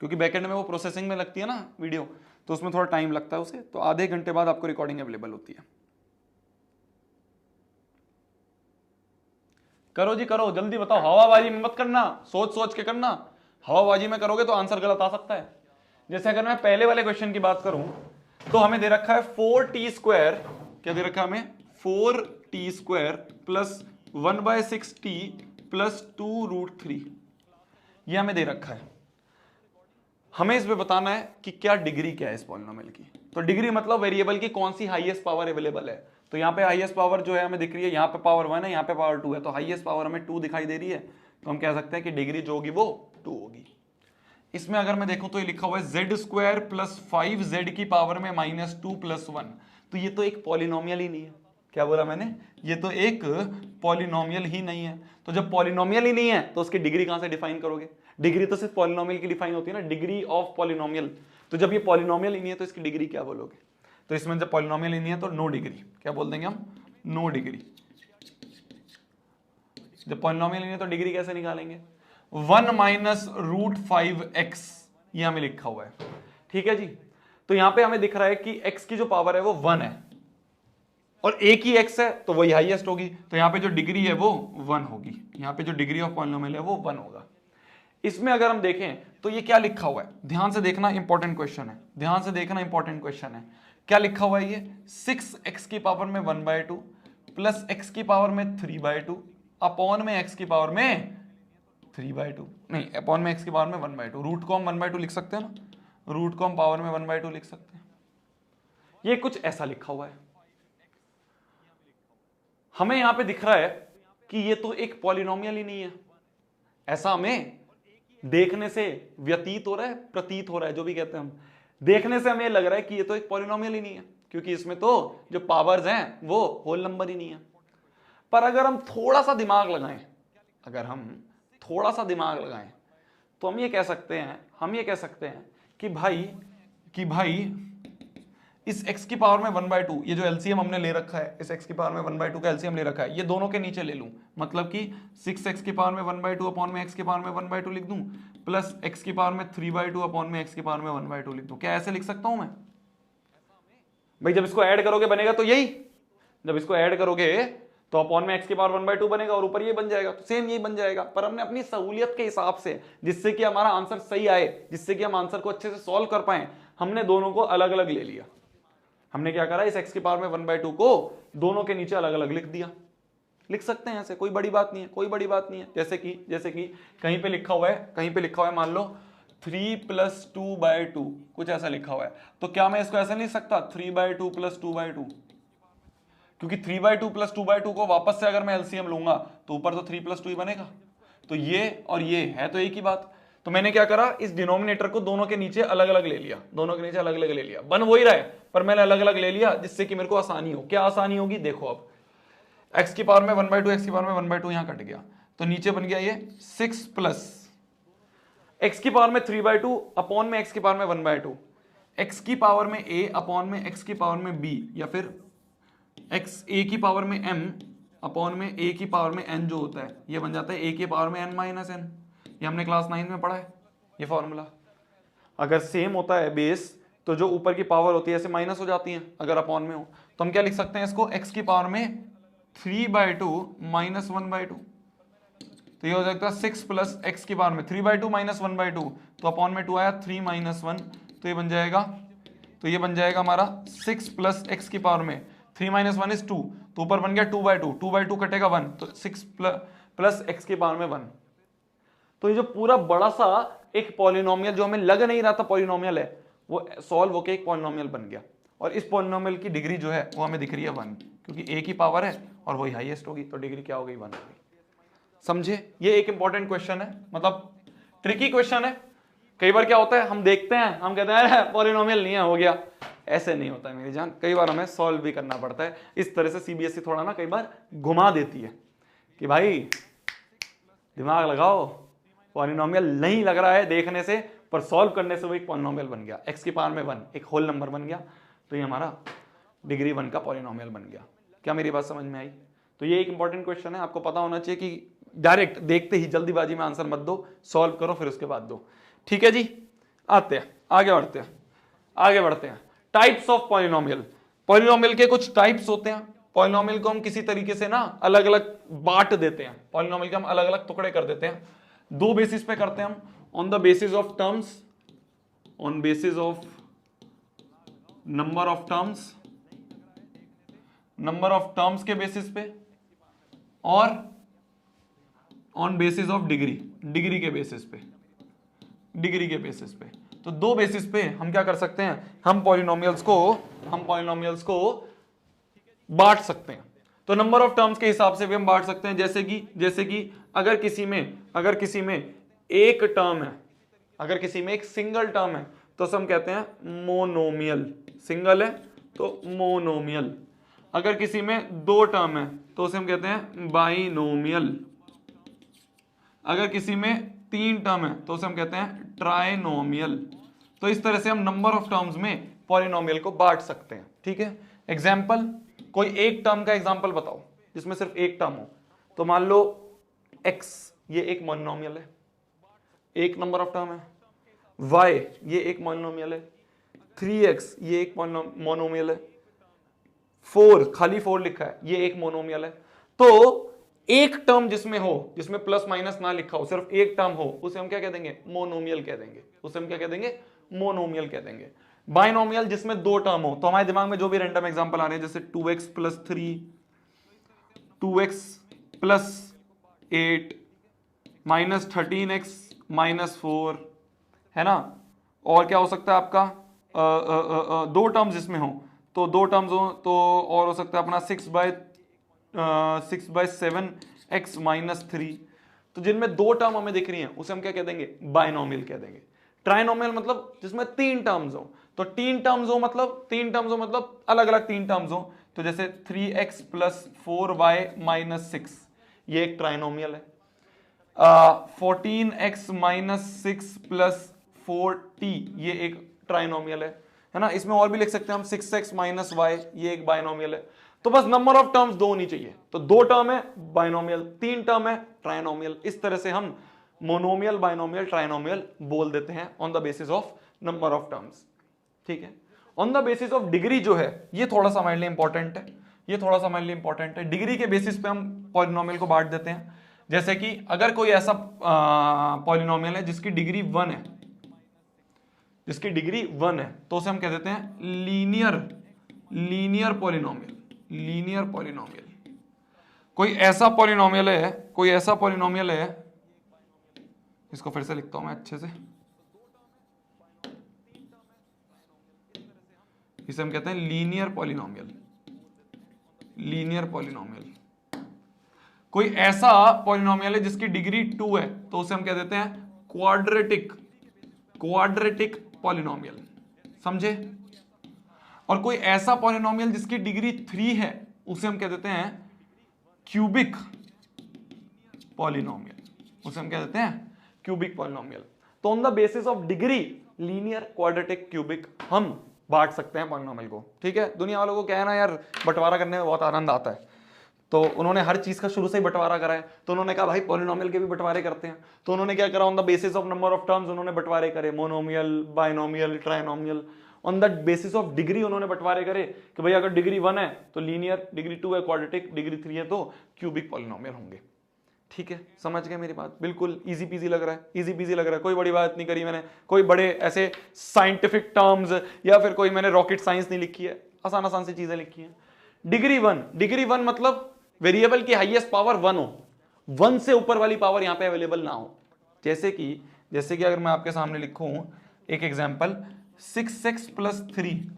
क्योंकि बैकएंड में वो प्रोसेसिंग में लगती है ना वीडियो, तो उसमें थोड़ा टाइम लगता है उसे। तो आधे घंटे बाद आपको रिकॉर्डिंग अवेलेबल होती है। करो जी करो, जल्दी बताओ, हवाबाजी में मत करना, सोच सोच के करना। हवाबाजी में करोगे तो आंसर गलत आ सकता है। जैसे अगर मैं पहले वाले क्वेश्चन की बात करूं तो हमें दे रखा है 4t², क्या दे रखा है हमें 4t² प्लस 1/6t प्लस 2√3, ये हमें दे रखा है। हमें इसमें बताना है कि क्या डिग्री क्या है इस पॉलिनोमियल की। तो डिग्री मतलब वेरिएबल की कौन सी हाईएस्ट पावर अवेलेबल है। तो यहाँ पे हाईएस्ट पावर जो है हमें दिख रही है, यहाँ पे पावर 1 है, यहाँ पे पावर 2 है, तो हाईएस्ट पावर हमें 2 दिखाई दे रही है। तो हम कह सकते हैं कि डिग्री जो होगी वो 2 होगी। इसमें अगर मैं देखूं तो ये लिखा हुआ है z² प्लस 5z की पावर में -2 प्लस 1। तो ये तो एक पॉलिनोमियल ही नहीं है। क्या बोला मैंने, ये तो एक पॉलिनोमियल ही नहीं है। तो जब पॉलिनोमियल ही नहीं है तो उसकी डिग्री कहां से डिफाइन करोगे। डिग्री तो सिर्फ पॉलिनोमियल की डिफाइन होती है ना, डिग्री ऑफ पॉलिनोमियल। तो जब ये पॉलिनोमियल ही नहीं है तो इसकी डिग्री क्या बोलोगे। तो इसमें जब पॉलिनोमियल ही नहीं है तो नो डिग्री, क्या बोल देंगे हम, नो डिग्री। जब पॉलिनोमियल नहीं है तो डिग्री कैसे निकालेंगे, 1 - √5x, ये हमें लिखा हुआ है। ठीक है जी। तो यहां पे हमें दिख रहा है कि x की जो पावर है वो 1 है और एक ही x है, तो वही हाईएस्ट होगी। तो यहां पे जो डिग्री है वो 1 होगी, यहां पे जो डिग्री ऑफ पॉलिनोमियल है वो 1 होगा। इसमें अगर हम देखें तो ये क्या लिखा हुआ है, ध्यान से देखना, इंपॉर्टेंट क्वेश्चन है, ध्यान से देखना, इंपॉर्टेंट क्वेश्चन है। क्या लिखा हुआ है ये 6x की पावर में 1/2 प्लस x की पावर में 3/2 अपॉन में x की पावर में 3/2, नहीं अपॉन में x की पावर में 1/2। रूट को हम 1/2 लिख सकते हैं ना, रूट को हम पावर में 1/2 लिख सकते हैं। ये कुछ ऐसा लिखा हुआ है। हमें यहां पे दिख रहा है कि ये तो एक पॉलिनोमियल ही नहीं है, ऐसा हमें देखने से व्यतीत हो रहा है, प्रतीत हो रहा है, जो भी कहते हैं हम। देखने से हमें लग रहा है कि ये तो एक पॉलिनोमियल ही नहीं है, क्योंकि इसमें तो जो पावर्स हैं वो होल नंबर ही नहीं है। पर अगर हम थोड़ा सा दिमाग लगाएं, अगर हम थोड़ा सा दिमाग लगाएं तो हम ये कह सकते हैं, हम ये कह सकते हैं कि भाई इस x की पावर में 1/2, ये जो एलसीएम हमने ले रखा है, इस x की पावर में 1/2 का एलसीएम ले रखा है, ये दोनों के नीचे ले लूं, मतलब कि 6x की पावर में 1/2 अपॉन में x की पावर में 1/2 लिख दूं, प्लस x की पावर में 3/2 अपॉन में x की पावर में 1/2 लिख दूं। क्या ऐसे लिख सकता हूं मैं भाई? जब इसको ऐड करोगे बनेगा तो यही, जब इसको ऐड करोगे तो अपॉन में x की पावर 1/2 बनेगा और ऊपर ये बन जाएगा, तो सेम यही बन जाएगा। पर हमने अपनी सहूलियत के हिसाब से, जिससे कि हमारा आंसर सही आए, जिससे कि हम आंसर को अच्छे से सॉल्व कर पाए, हमने दोनों को अलग अलग ले लिया। हमने क्या करा, इस x की पावर में 1/2 को दोनों के नीचे अलग अलग लिख दिया। लिख सकते हैं ऐसे, कोई बड़ी बात नहीं है, कोई बड़ी बात नहीं है। जैसे कि कहीं पे लिखा हुआ है, कहीं पे लिखा हुआ है, मान लो 3 + 2/2, कुछ ऐसा लिखा हुआ है, तो क्या मैं इसको ऐसा नहीं सकता 3/2 + 2/2, क्योंकि 3/2 + 2/2 को वापस से अगर मैं एलसीएम लूंगा तो ऊपर तो 3 + 2 ही बनेगा। तो ये और ये है तो एक ही बात। तो मैंने क्या करा, इस डिनोमिनेटर को दोनों के नीचे अलग अलग ले लिया, दोनों के नीचे अलग अलग ले लिया। बन वही रहा है पर मैंने अलग अलग ले लिया, जिससे कि मेरे को आसानी हो। क्या आसानी होगी, देखो अब x की पावर में 1/2, x की पावर में 1/2 यहां कट गया, तो नीचे बन गया ये 6 प्लस x की पावर में 3/2 अपॉन में x की पावर में 1/2, x की पावर में a अपॉन में x की पावर में b, या फिर x a की पावर में m अपॉन में a की पावर में n जो होता है, ये बन जाता है a की पावर में n - n। ये हमने क्लास 9 में पढ़ा है ये फॉर्मूला। अगर सेम होता है बेस तो जो ऊपर की पावर होती है ऐसे माइनस हो जाती है अगर अपॉन में हो। तो हम क्या लिख सकते हैं इसको, x की पावर में 3/2 - 1/2, तो ये हो जाएगा 6 प्लस x की पावर में 3/2 - 1/2, तो अपॉन में 2 आया 3 - 1, तो ये बन जाएगा, तो ये बन जाएगा हमारा 6 प्लस x की पावर में 3 - 1 = 2, तो ऊपर बन गया 2/2, 2/2 कटेगा 1, तो 6 प्लस x की पावर में 1। तो ये जो पूरा बड़ा सा एक पॉलिनोमियल जो हमें लग नहीं रहा था पॉलिनोमियल है, वो सॉल्व होके एक पॉलिनोमियल बन गया। और इस पॉलिनोमियल की डिग्री जो है वो हमें दिख रही है 1, क्योंकि a की पावर है और वही हाईएस्ट होगी, तो डिग्री क्या हो गई, 1 होगी। समझे, ये एक इंपॉर्टेंट क्वेश्चन है, मतलब ट्रिकी क्वेश्चन है, कई बार क्या होता है, हम देखते हैं, हम कहते हैं पॉलिनोमियल नहीं है, हो गया। ऐसे नहीं होता है मेरी जान, कई बार हमें सॉल्व भी करना पड़ता है। इस तरह से सीबीएसई थोड़ा ना कई बार घुमा देती है कि भाई दिमाग लगाओ, पॉलिनोमियल नहीं लग रहा है देखने से, पर सॉल्व करने से वो एक पॉलिनोमियल बन गया, x की पावर में 1 एक होल नंबर बन गया, तो ये हमारा डिग्री 1 का पॉलिनोमियल बन गया। क्या मेरी बात समझ में आई? तो ये एक इंपॉर्टेंट क्वेश्चन है, आपको पता होना चाहिए कि डायरेक्ट देखते ही जल्दीबाजी में आंसर मत दो, सॉल्व करो फिर उसके बाद दो। ठीक है जी, आते हैं आगे बढ़ते हैं। Types of polynomial. पॉलिनोमियल के कुछ टाइप्स होते हैं। पॉलिनोमियल को हम किसी तरीके से ना अलग अलग बांट देते हैं, पॉलिनोमियल के हम अलग अलग टुकड़े कर देते हैं। दो बेसिस पे करते हैं हम, on the basis of terms, on basis of number of terms, number of terms के बेसिस पे, और on basis of degree, degree के बेसिस पे, डिग्री के बेसिस पे। तो दो बेसिस पे हम क्या कर सकते हैं, हम पॉलिनोमियल्स को बांट सकते हैं। तो नंबर ऑफ टर्म्स के हिसाब से भी हम बांट सकते हैं, जैसे कि अगर किसी में एक टर्म है, अगर किसी में एक सिंगल टर्म है तो हम कहते हैं मोनोमियल, सिंगल है तो मोनोमियल। अगर किसी में दो टर्म है तो उसे हम कहते हैं बाइनोमियल। अगर किसी में तीन टर्म है तो उसे हम कहते हैं ट्राइनोमियल। तो इस तरह से हम नंबर ऑफ टर्म्स में पॉलिनोमियल को बांट सकते हैं। ठीक है, एग्जाम्पल, कोई एक टर्म का एग्जाम्पल बताओ जिसमें सिर्फ एक टर्म हो। तो मान लो x, ये एक मोनोमियल है, एक नंबर ऑफ टर्म है। y, ये एक मोनोमियल है। 3x, ये एक मोनोमियल है। 4, खाली 4 लिखा है, ये एक मोनोमियल है। तो एक टर्म जिसमें हो, जिसमें प्लस माइनस ना लिखा हो, सिर्फ एक टर्म हो, उसे हम क्या कह देंगे, मोनोमियल कह देंगे। उसे हम क्या कह देंगे, मोनोमियल कह देंगे। बाइनोमियल जिसमें दो टर्म हो, तो हमारे दिमाग में जो भी रैंडम एग्जांपल आ रहे हैं, जैसे 2x plus 3, 2x plus 8, minus 13x minus 4, है ना। और क्या हो सकता है आपका, दो टर्म्स जिसमें हो, तो दो टर्म्स हो तो और हो सकता है अपना 6/7 x माइनस 3। तो जिनमें दो टर्म हमें दिख रही हैं उसे हम क्या कह देंगे, बाइनोमियल कह देंगे। ट्राइनोमियल मतलब जिसमें तीन टर्म्स हो, तो तीन टर्म्स हो मतलब अलग अलग तीन टर्म्स हो। तो जैसे 3x प्लस 4y माइनस 6, ये एक ट्राइनोमियल है। 14x माइनस 6 प्लस 4t, ये एक ट्राइनोमियल है ना। इसमें और भी लिख सकते हैं हम 6x माइनस y, ये एक बाइनोमियल है। तो बस नंबर ऑफ टर्म्स दो होनी चाहिए, तो दो टर्म है बाइनोमियल, तीन टर्म है ट्राइनोमियल। इस तरह से हम मोनोमियल, बाइनोमियल, ट्राइनोमियल बोल देते हैं on the basis of number of terms. ठीक है, on the basis of degree जो है, ये थोड़ा सा हमारे लिए इंपॉर्टेंट है, डिग्री के बेसिस पे हम पॉलिनोमियल को बांट देते हैं। जैसे कि अगर कोई ऐसा पॉलिनोमियल है जिसकी डिग्री 1 है, तो उसे हम कह देते हैं लीनियर पॉलिनोमियल। कोई ऐसा पॉलिनोमियल है, इसको फिर से लिखता हूं मैं अच्छे से, इसे हम कहते हैं लीनियर पॉलिनोमियल। कोई ऐसा पॉलिनोमियल है जिसकी डिग्री 2 है, तो उसे हम कह देते हैं क्वाड्रेटिक पॉलिनोमियल, समझे। और कोई ऐसा पॉलिनोमियल जिसकी डिग्री 3 है, उसे हम कह देते हैं क्यूबिक पॉलिनोमियल। तो on the basis of degree, linear, quadratic, cubic, हम बांट सकते हैं पॉलिनोमियल को। ठीक है, दुनिया वालों को क्या है ना यार, बंटवारा करने में बहुत आनंद आता है, तो उन्होंने हर चीज का शुरू से ही बंटवारा करा है। तो उन्होंने कहा भाई पॉलिनोमियल के भी बंटवारे करते हैं, तो उन्होंने क्या करा, on the basis of number of terms उन्होंने बंटवारे करे, monomial, binomial, trinomial. On the basis of degree उन्होंने बंटवारे करे कि भाई अगर डिग्री 1 है तो लीनियर, डिग्री 2 है क्वाड्रेटिक, डिग्री 3 है तो क्यूबिक पॉलिनोमियल होंगे। ठीक है, समझ गए मेरी बात, बिल्कुल इजी पीजी लग रहा है, कोई बड़ी बात नहीं करी मैंने, कोई बड़े ऐसे साइंटिफिक टर्म्स या फिर कोई मैंने रॉकेट साइंस नहीं लिखी है, आसान सी चीजें लिखी हैं। डिग्री 1 मतलब वेरिएबल की हाईएस्ट पावर 1 हो, 1 से ऊपर वाली पावर यहां पे अवेलेबल ना हो। जैसे कि अगर मैं आपके सामने लिखूं एक एग्जांपल, 6x प्लस 3,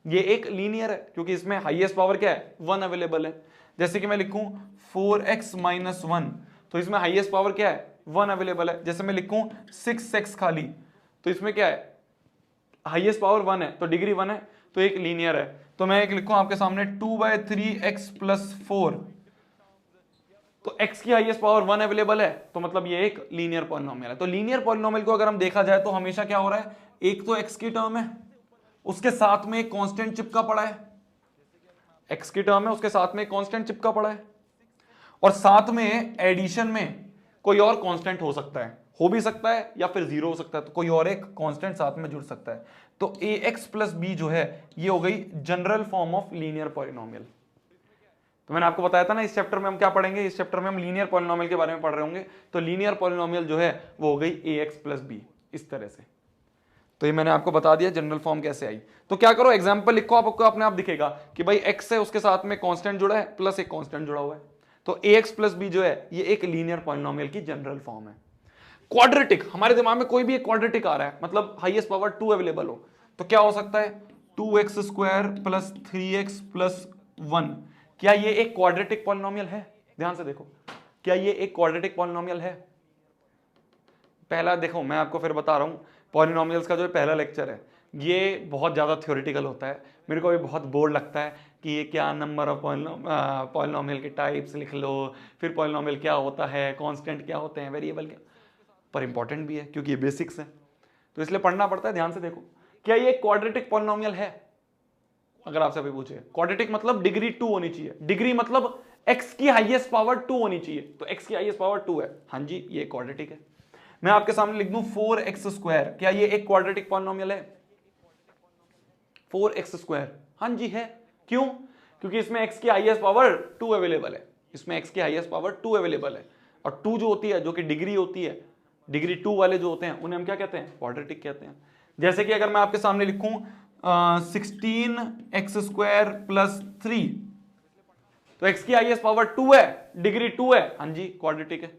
ये एक लीनियर है क्योंकि इसमें हाईएस्ट पावर क्या है, 1 अवेलेबल है। जैसे कि मैं लिखूं 4x माइनस 1, तो इसमें हाईएस्ट पावर क्या है, 1 अवेलेबल है। जैसे मैं लिखूं 6x खाली, तो इसमें क्या है, हाईएस्ट पावर 1 है तो डिग्री 1 है, तो एक लीनियर है। तो मैं एक लिखूं आपके सामने 2/3x+4, तो x की हाईएस्ट पावर 1 अवेलेबल है, तो मतलब ये एक लीनियर पॉलिनोमियल है। तो लीनियर पॉलिनोमियल को अगर हम देखा जाए तो हमेशा क्या हो रहा है, एक तो x की टर्म है, उसके साथ में एक कांस्टेंट चिपका पड़ा है, x की टर्म है उसके साथ में एक कांस्टेंट चिपका पड़ा है, और साथ में एडिशन में कोई और कांस्टेंट हो सकता है, हो भी सकता है या फिर जीरो हो सकता है, तो कोई और एक कांस्टेंट साथ में जुड़ सकता है। तो ax+b जो है ये हो गई general form of linear polynomial. तो मैंने आपको बताया था ना इस चैप्टर में हम क्या पढ़ेंगे, इस चैप्टर में हम लीनियर पॉलिनोमियल के बारे में पढ़ रहे होंगे। तो लीनियर पॉलिनोमियल जो है वो हो गई ax+b इस तरह से। तो ये मैंने आपको बता दिया जनरल फॉर्म कैसे आई। तो क्या करो, एग्जांपल लिखो, आपको अपने आप दिखेगा कि भाई x है उसके साथ में कांस्टेंट जुड़ा है प्लस एक कांस्टेंट जुड़ा हुआ है, तो ax+b जो है ये एक लीनियर पॉलिनोमियल की जनरल फॉर्म है। क्वाड्रेटिक, हमारे दिमाग में कोई भी एक क्वाड्रेटिक आ रहा है, मतलब हाईएस्ट पावर 2 अवेलेबल हो, तो क्या हो सकता है 2x² + 3x + 1। क्या ये एक क्वाड्रेटिक पॉलिनोमियल है? ध्यान से देखो, क्या ये एक क्वाड्रेटिक पॉलिनोमियल है? पहला देखो, मैं आपको फिर बता रहा हूं, पॉलिनोमियल्स का जो पहला लेक्चर है ये बहुत ज्यादा थ्योरेटिकल होता है, मेरे को भी बहुत बोर लगता है कि ये क्या नंबर ऑफ पॉलिनोमियल के टाइप्स लिख लो, फिर पॉलिनोमियल क्या होता है, कांस्टेंट क्या होते हैं, वेरिएबल क्या, पर इंपॉर्टेंट भी है क्योंकि ये बेसिक्स है, तो इसलिए पढ़ना पड़ता है। ध्यान से देखो, क्या ये क्वाड्रेटिक पॉलिनोमियल है? अगर आपसे अभी पूछे, क्वाड्रेटिक मतलब डिग्री 2 होनी चाहिए, डिग्री मतलब x की हाईएस्ट पावर 2 होनी चाहिए, तो x की हाईएस्ट पावर 2 है, हाँ जी ये क्वाड्रेटिक है। मैं आपके सामने लिख दूं 4x², क्या ये एक क्वाड्रेटिक पॉलिनोमियल है? 4x², हाँ जी है। क्यों? क्योंकि इसमें x की हाईएस्ट पावर 2 अवेलेबल है, इसमें x की हाईएस्ट पावर 2 अवेलेबल है, और 2 जो होती है, जो कि डिग्री होती है, डिग्री 2 वाले जो होते हैं उन्हें हम क्या कहते हैं, क्वाड्रेटिक कहते हैं। जैसे कि अगर मैं आपके सामने लिखूं 16x² + 3, तो x की हाईएस्ट पावर 2 है, डिग्री 2 है, हाँ जी क्वाड्रेटिक है।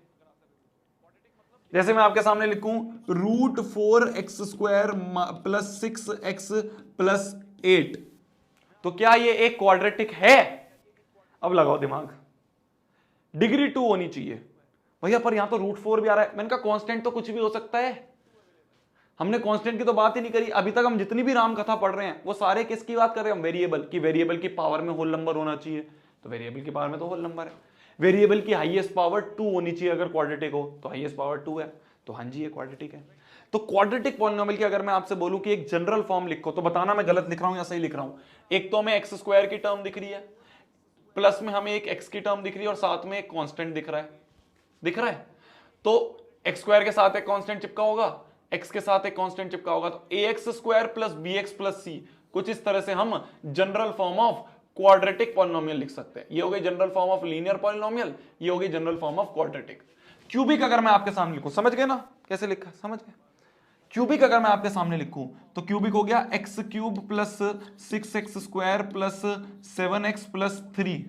जैसे मैं आपके सामने लिखूं √4x² + 6x + 8, तो क्या ये एक क्वाड्रेटिक है? अब लगाओ दिमाग, डिग्री 2 होनी चाहिए भैया, पर यहां तो √4 भी आ रहा है। मैंने कहा कांस्टेंट तो कुछ भी हो सकता है, हमने कांस्टेंट की तो बात ही नहीं करी अभी तक। हम जितनी भी राम कथा पढ़ रहे हैं वो सारे किसकी बात कर रहे हैं, हम वेरिएबल की, वेरिएबल की पावर में होल नंबर होना चाहिए, तो वेरिएबल की पावर में तो होल नंबर है, वेरिएबल की हाईएस्ट पावर 2 होनी चाहिए, अगर क्वाड्रेटिक हो तो हाईएस्ट पावर 2 है, तो हाँ जी ये क्वाड्रेटिक है। तो क्वाड्रेटिक पॉलिनोमियल की अगर मैं आपसे बोलूं कि एक जनरल फॉर्म लिखो, तो बताना मैं गलत लिख रहा हूं या सही लिख रहा हूं। एक तो हमें x² की टर्म दिख रही है, प्लस में हमें एक x की टर्म दिख रही है, और साथ में एक कांस्टेंट दिख रहा है, दिख रहा है। तो x² के साथ एक कांस्टेंट चिपका होगा, x के साथ एक कांस्टेंट चिपका होगा, तो ax² + bx + c, कुछ इस तरह से हम general form of quadratic polynomial लिख सकते हैं। ये हो गई general form of linear polynomial, ये हो गई general form of quadratic. Cubic अगर मैं आपके सामने लिखूं, समझ गए ना कैसे लिखा, समझ गए? क्यूबिक अगर मैं आपके सामने लिखूं तो क्यूबिक हो गया x³ + 6x² + 7x + 3।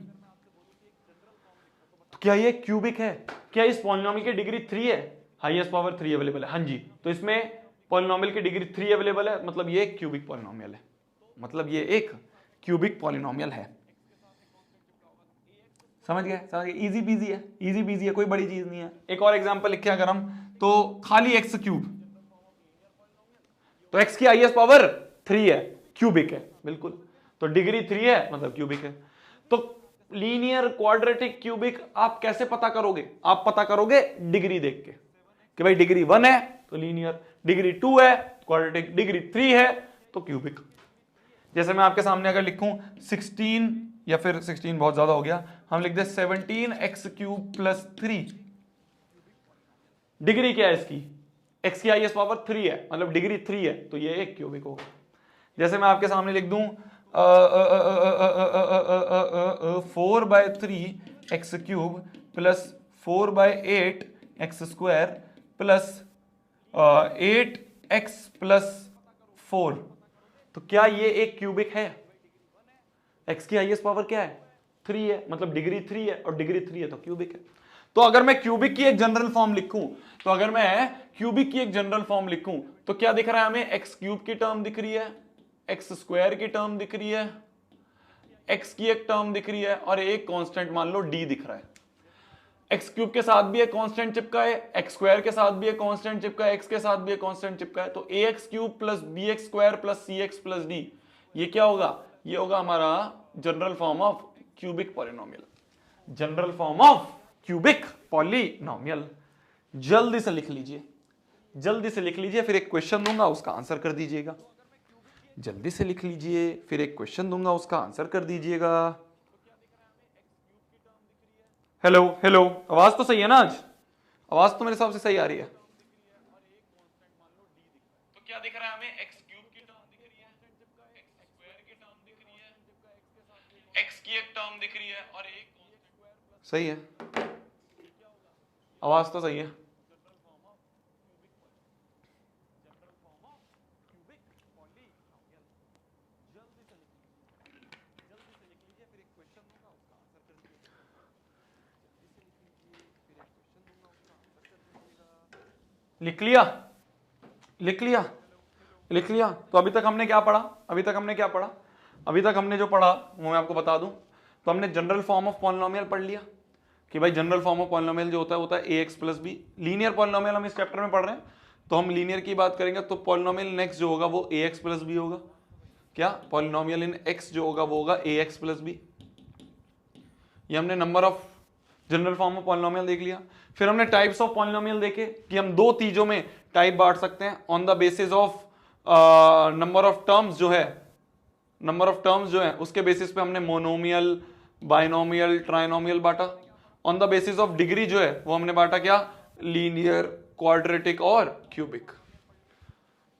तो क्या ये क्यूबिक है? क्या इस पॉलिनोमियल की डिग्री 3 है? हाईएस्ट पावर 3 अवेलेबल है, हाँ जी। तो इसमें पॉलिनोमियल की डिग्री 3 अवेलेबल है, मतलब ये एक क्यूबिक पॉलिनोमियल है, मतलब ये एक क्यूबिक पॉलिनोमियल है। समझ गए? समझ गए? इजी बीजी है, इजी बीजी है, कोई बड़ी चीज नहीं है। एक और एग्जांपल लिखे अगर हम, तो खाली x³, तो x की हाईएस्ट पावर 3 है, क्यूबिक है, बिल्कुल। तो डिग्री 3 है मतलब क्यूबिक है। तो लीनियर क्वाड्रेटिक क्यूबिक आप कैसे पता करोगे? आप पता करोगे डिग्री देख के, कि भाई डिग्री 1 है तो लीनियर, डिग्री 2 है क्वाड्रेटिक, डिग्री 3 है तो क्यूबिक। जैसे मैं आपके सामने अगर लिखूं 16, या फिर 16 बहुत ज्यादा हो गया, हम लिख दे 17x³ + 3, डिग्री क्या है इसकी? x की हाईएस्ट पावर 3 है, मतलब डिग्री 3 है, तो ये एक क्यूबिक होगा। जैसे मैं आपके सामने लिख दूं 4/3x³ + 4/8x² + 8x + 4, तो क्या ये एक क्यूबिक है? x की हाईएस्ट पावर क्या है? 3 है, मतलब डिग्री 3 है, और डिग्री 3 है तो क्यूबिक है। तो अगर मैं क्यूबिक की एक जनरल फॉर्म लिखूं, तो अगर मैं क्यूबिक की एक जनरल फॉर्म लिखूं तो क्या दिख रहा है हमें? x³ की टर्म दिख रही है, x² की टर्म दिख रही है, x की एक टर्म दिख रही है, और एक कांस्टेंट मान लो d दिख रहा है। एक्स क्यूब के साथ भी एक कांस्टेंट चिपका है, एक्स स्क्वायर के साथ भी एक कांस्टेंट चिपका है, एक्स के साथ भी एक कांस्टेंट चिपका है, तो a x cube plus b x square plus c x plus d, ये क्या होगा? ये होगा हमारा general form of cubic polynomial, general form of cubic polynomial. जल्दी से लिख लीजिए, जल्दी से लिख लीजिए, फिर एक क्वेश्चन दूंगा उसका आंसर कर दीजिएगा। जल्दी से लिख लीजिए, फिर एक क्वेश्चन दूंगा उसका आंसर कर दीजिएगा। हेलो हेलो, आवाज तो सही है ना? आज आवाज तो मेरे हिसाब से सही आ रही है। तो क्या दिख रहा है हमें? एक्स क्यूब की टर्म दिख रही है, एक्स स्क्वायर की टर्म दिख रही है, एक्स की एक टर्म दिख रही है और एक सही है, आवाज तो सही है। लिख लिया, लिख लिया, लिख लिया। तो अभी तक हमने क्या पढ़ा? अभी तक हमने क्या पढ़ा? अभी तक हमने जो पढ़ा वो मैं आपको बता दूं। तो हमने जनरल फॉर्म ऑफ पॉलिनोमियल पढ़ लिया कि भाई जनरल फॉर्म ऑफ पॉलिनोमियल जो होता है a x plus b. Linear polynomial हम इस चैप्टर में पढ़ रहे हैं, तो हम लीनियर की बात करेंगे। तो पॉलिनोमियल नेक्स्ट जो होगा वो ए एक्स प्लस बी होगा। क्या? पॉलिनोमियल इन एक्स जो होगा वो होगा ए एक्स प्लस बी। ये हमने number of general form of polynomial देख लिया। फिर हमने टाइप्स ऑफ पॉलिनोमियल देखे कि हम दो चीजों में टाइप बांट सकते हैं on the basis of number of terms जो है, नंबर ऑफ टर्म्स जो है उसके बेसिस पे हमने मोनोमियल, बाइनोमियल, ट्राइनोमियल बांटा। On the basis of degree जो है वो हमने बांटा क्या? लीनियर, क्वाड्रेटिक और क्यूबिक।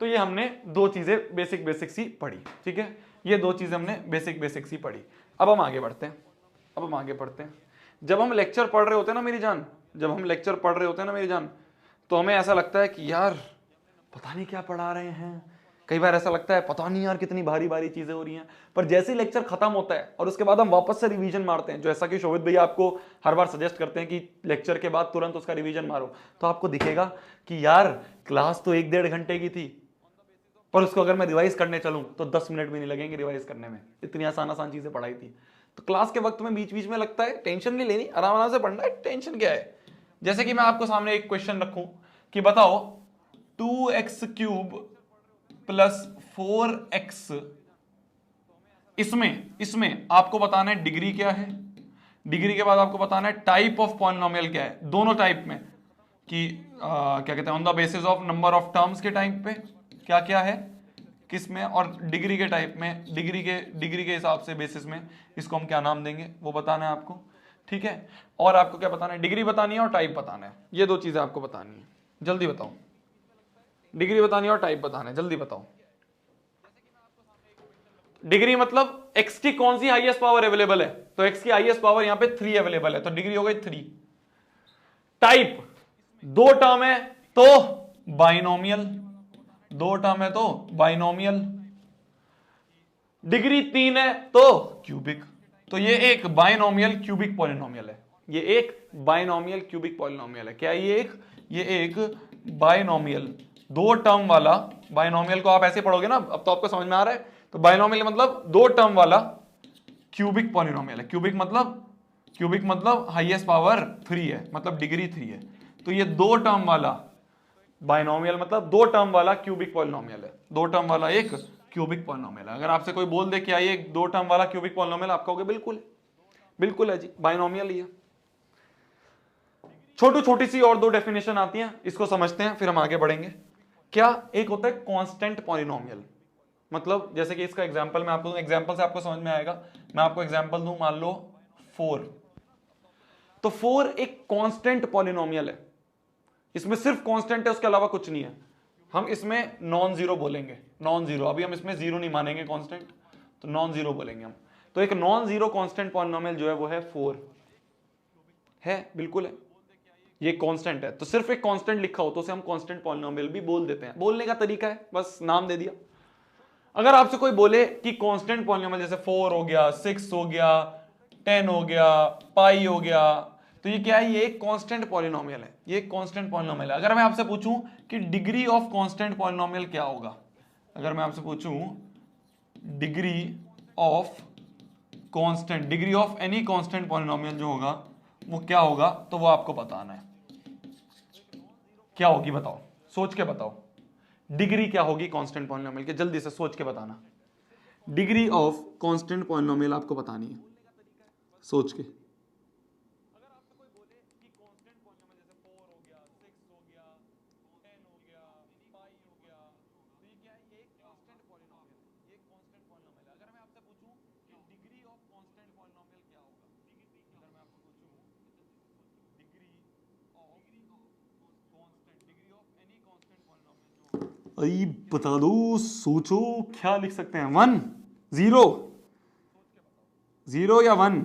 तो ये हमने दो चीजें बेसिक बेसिक सी पढ़ी, ठीक है? ये दो चीजें हमने बेसिक बेसिक सी पढ़ी। अब हम आगे बढ़ते हैं, अब हम आगे बढ़ते हैं। जब हम लेक्चर पढ़ रहे होते हैं ना मेरी जान, जब हम लेक्चर पढ़ रहे होते हैं ना मेरी जान, तो हमें ऐसा लगता है कि यार पता नहीं क्या पढ़ा रहे हैं। कई बार ऐसा लगता है पता नहीं यार कितनी भारी भारी चीजें हो रही हैं। पर जैसे ही लेक्चर खत्म होता है और उसके बाद हम वापस से रिवीजन मारते हैं, जैसा कि शोभित भैया आपको हर बार सजेस्ट करते हैं कि लेक्चर के बाद तुरंत उसका रिवीजन मारो, तो आपको दिखेगा कि यार क्लास तो 1-1.5 घंटे की थी, पर उसको अगर मैं रिवाइज करने चलूं तो 10 मिनट भी नहीं लगेंगे रिवाइज करने में। इतनी आसान आसान चीजें पढ़ाई थी। तो क्लास के वक्त में बीच बीच में लगता है टेंशन नहीं लेनी, आराम आराम से पढ़ना है, टेंशन क्या है। जैसे कि मैं आपको सामने एक क्वेश्चन रखूं कि बताओ 2x क्यूब प्लस 4x, इसमें आपको बताना है डिग्री क्या है, डिग्री के बाद आपको बताना है टाइप ऑफ पॉलिनोमियल क्या है, दोनों टाइप में कि क्या कहते हैं on the basis of number of terms के टाइप पे क्या क्या है किस में, और डिग्री के टाइप में, डिग्री के हिसाब से बेसिस में इसको हम क्या नाम देंगे वो बताना है आपको, ठीक है? और आपको क्या बताना है? डिग्री बतानी है और टाइप बताना है। ये दो चीजें आपको बतानी है, जल्दी बताओ। डिग्री बतानी है और टाइप बताना है, जल्दी बताओ। डिग्री मतलब x की कौन सी हाईएस्ट पावर अवेलेबल है, तो x की हाईएस्ट पावर यहां पे 3 अवेलेबल है, तो डिग्री हो गई 3। टाइप, दो टर्म है तो बाइनोमियल, दो टर्म है तो बाइनोमियल। डिग्री 3 है तो क्यूबिक। तो ये एक बाइनोमियल क्यूबिक पॉलिनोमियल है, ये एक बाइनोमियल क्यूबिक पॉलिनोमियल है। क्या ये एक बाइनोमियल दो टर्म वाला, बाइनोमियल को आप ऐसे पढ़ोगे ना, अब तो आपको समझ में आ रहा है। तो बाइनोमियल मतलब दो टर्म वाला क्यूबिक पॉलिनोमियल है। क्यूबिक मतलब हाईएस्ट पावर 3 है, मतलब डिग्री 3 है। तो ये दो टर्म वाला बाइनोमियल मतलब दो टर्म वाला क्यूबिक पॉलिनोमियल है, दो टर्म वाला एक क्यूबिक पॉलिनोमियल है। अगर आपसे कोई बोल दे कि ये एक दो टर्म वाला क्यूबिक पॉलिनोमियल, आप कहोगे बिल्कुल बिल्कुल है जी, बाइनोमियल ही है। छोटी सी और दो डेफिनेशन आती हैं, इसको समझते हैं फिर हम आगे बढ़ेंगे। क्या? एक होता है कांस्टेंट पॉलिनोमियल, मतलब जैसे कि इसका एग्जांपल मैं आपको दूं, एग्जांपल से आपको समझ में आएगा। मैं आपको एग्जांपल दूं, मान लो 4, तो 4 एक कांस्टेंट पॉलिनोमियल है, इसमें सिर्फ कांस्टेंट है, उसके अलावा कुछ नहीं है। हम इसमें नॉन जीरो बोलेंगे, नॉन जीरो, अभी हम इसमें जीरो नहीं मानेंगे कांस्टेंट, तो नॉन जीरो बोलेंगे हम। तो एक नॉन जीरो कांस्टेंट पॉलिनोमियल जो है वो है 4 है, बिल्कुल है, ये कांस्टेंट है। तो सिर्फ एक कांस्टेंट लिखा हो तो उसे हम कांस्टेंट पॉलिनोमियल भी बोल देते हैं, बोलने का तरीका है, बस नाम दे दिया। अगर आपसे कोई बोले कि कांस्टेंट पॉलिनोमियल जैसे 4 हो गया, 6 हो गया, 10 हो गया, पाई हो गया, तो ये क्या है? ये एक कांस्टेंट पॉलिनोमियल है, ये एक कांस्टेंट पॉलिनोमियल है। अगर मैं आपसे पूछूं कि डिग्री ऑफ कांस्टेंट पॉलिनोमियल क्या होगा, अगर मैं आपसे पूछूं degree of constant, degree of any constant polynomial जो होगा वो क्या होगा, तो वो आपको बताना है। क्या होगी बताओ, सोच के बताओ। डिग्री क्या होगी कांस्टेंट पॉलिनोमियल की, जल्दी से सोच के बताना। डिग्री ऑफ कांस्टेंट पॉलिनोमियल आपको बतानी है, सोच के। अरे बता दो, सोचो, क्या लिख सकते हैं? 1 0 0 या 1?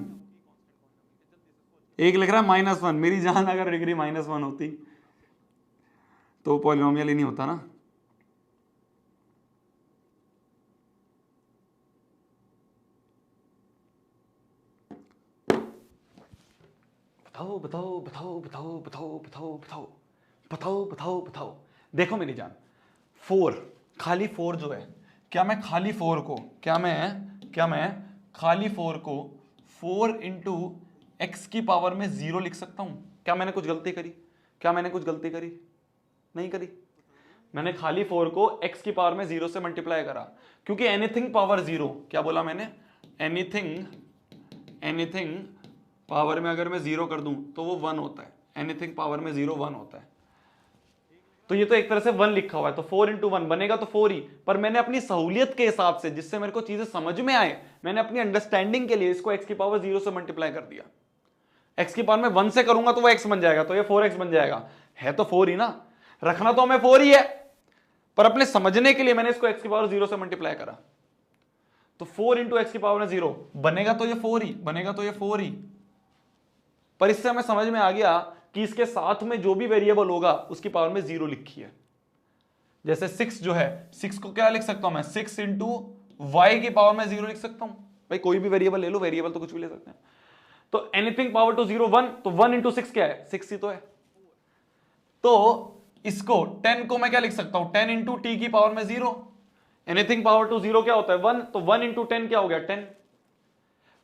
एक लिख रहा है -1। मेरी जान, अगर डिग्री -1 होती तो पॉलिनोमियल ही नहीं होता ना। बताओ बताओ बताओ बताओ बताओ बताओ बताओ बताओ बताओ बताओ। देखो मेरी जान, 4, खाली 4 जो है, क्या मैं खाली 4 को, क्या मैं खाली 4 को 4 इंटू एक्स की पावर में 0 लिख सकता हूं? क्या मैंने कुछ गलती करी? क्या मैंने कुछ गलती करी? नहीं करी। मैंने खाली 4 को x की पावर में 0 से मल्टीप्लाई करा, क्योंकि एनीथिंग पावर 0, क्या बोला मैंने? एनीथिंग पावर में अगर मैं 0 कर दूं तो वो 1 होता है। एनीथिंग पावर में 0 1 होता है। तो ये तो एक तरह से 1 लिखा हुआ है, तो 4 इंटू 1 बनेगा तो 4 ही। पर मैंने अपनी सहूलियत के हिसाब से, जिससे मेरे को चीजें समझ में आए, मैंने अपनी अंडरस्टैंडिंग के लिए इसको x की पावर 0 से मल्टीप्लाई कर दिया। x की पावर में 1 से करूंगा तो वो x बन जाएगा, तो ये 4x बन जाएगा। है तो 4 ही ना, रखना तो हमें 4 ही है, पर अपने समझने के लिए मैंने इसको x की पावर 0 से मल्टीप्लाई करा। तो 4 इंटू एक्स की पावर में 0 बनेगा तो ये 4 ही बनेगा, तो ये 4 ही। पर इससे हमें समझ में आ गया कि इसके साथ में जो भी वेरिएबल होगा उसकी पावर में 0 लिखी है। जैसे 6 जो है, 6 को क्या लिख सकता हूं मैं? 6 इंटू वाई की पावर में 0 लिख सकता हूं। भाई कोई भी वेरिएबल ले लो, वेरिएबल तो कुछ भी ले सकते हैं। तो एनीथिंग पावर टू 0 1, तो 1 इंटू 6 क्या है? 6 ही तो है। तो इसको 10 को मैं क्या लिख सकता हूं? 10 इंटू टी की पावर में 0। एनीथिंग पावर टू 0 क्या होता है? 1, तो 1 इंटू 10 क्या हो गया? 10।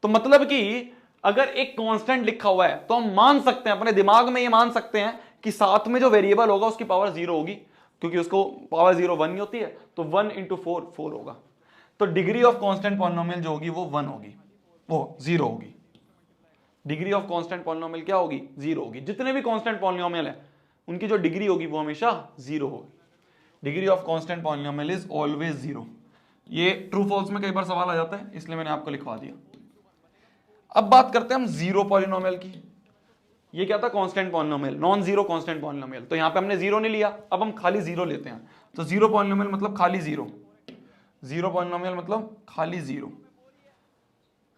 तो मतलब कि अगर एक कांस्टेंट लिखा हुआ है तो हम मान सकते हैं, अपने दिमाग में ये मान सकते हैं कि साथ में जो वेरिएबल होगा उसकी पावर 0 होगी, क्योंकि उसको पावर 0 1 ही होती है। तो 1 इंटू 4 4 होगा। तो डिग्री ऑफ कांस्टेंट पॉलिनोमियल जो होगी वो 1 होगी, वो 0 होगी। डिग्री ऑफ कांस्टेंट पॉलिनोमियल क्या होगी? 0 होगी। जितने भी कांस्टेंट पॉलिनोमियल है उनकी जो डिग्री होगी वो हमेशा 0 होगी। Degree of constant polynomial is always 0। ये ट्रू फॉल्स में कई बार सवाल आ जाता है, इसलिए मैंने आपको लिखवा दिया। अब बात करते हैं हम जीरो पॉलिनोमियल की। ये क्या था? Constant polynomial, non zero constant polynomial. तो यहां पे हमने 0 नहीं लिया, अब हम खाली 0 लेते हैं। तो जीरो पॉलिनोमियल मतलब खाली 0। जीरो पॉलिनोमियल मतलब खाली 0,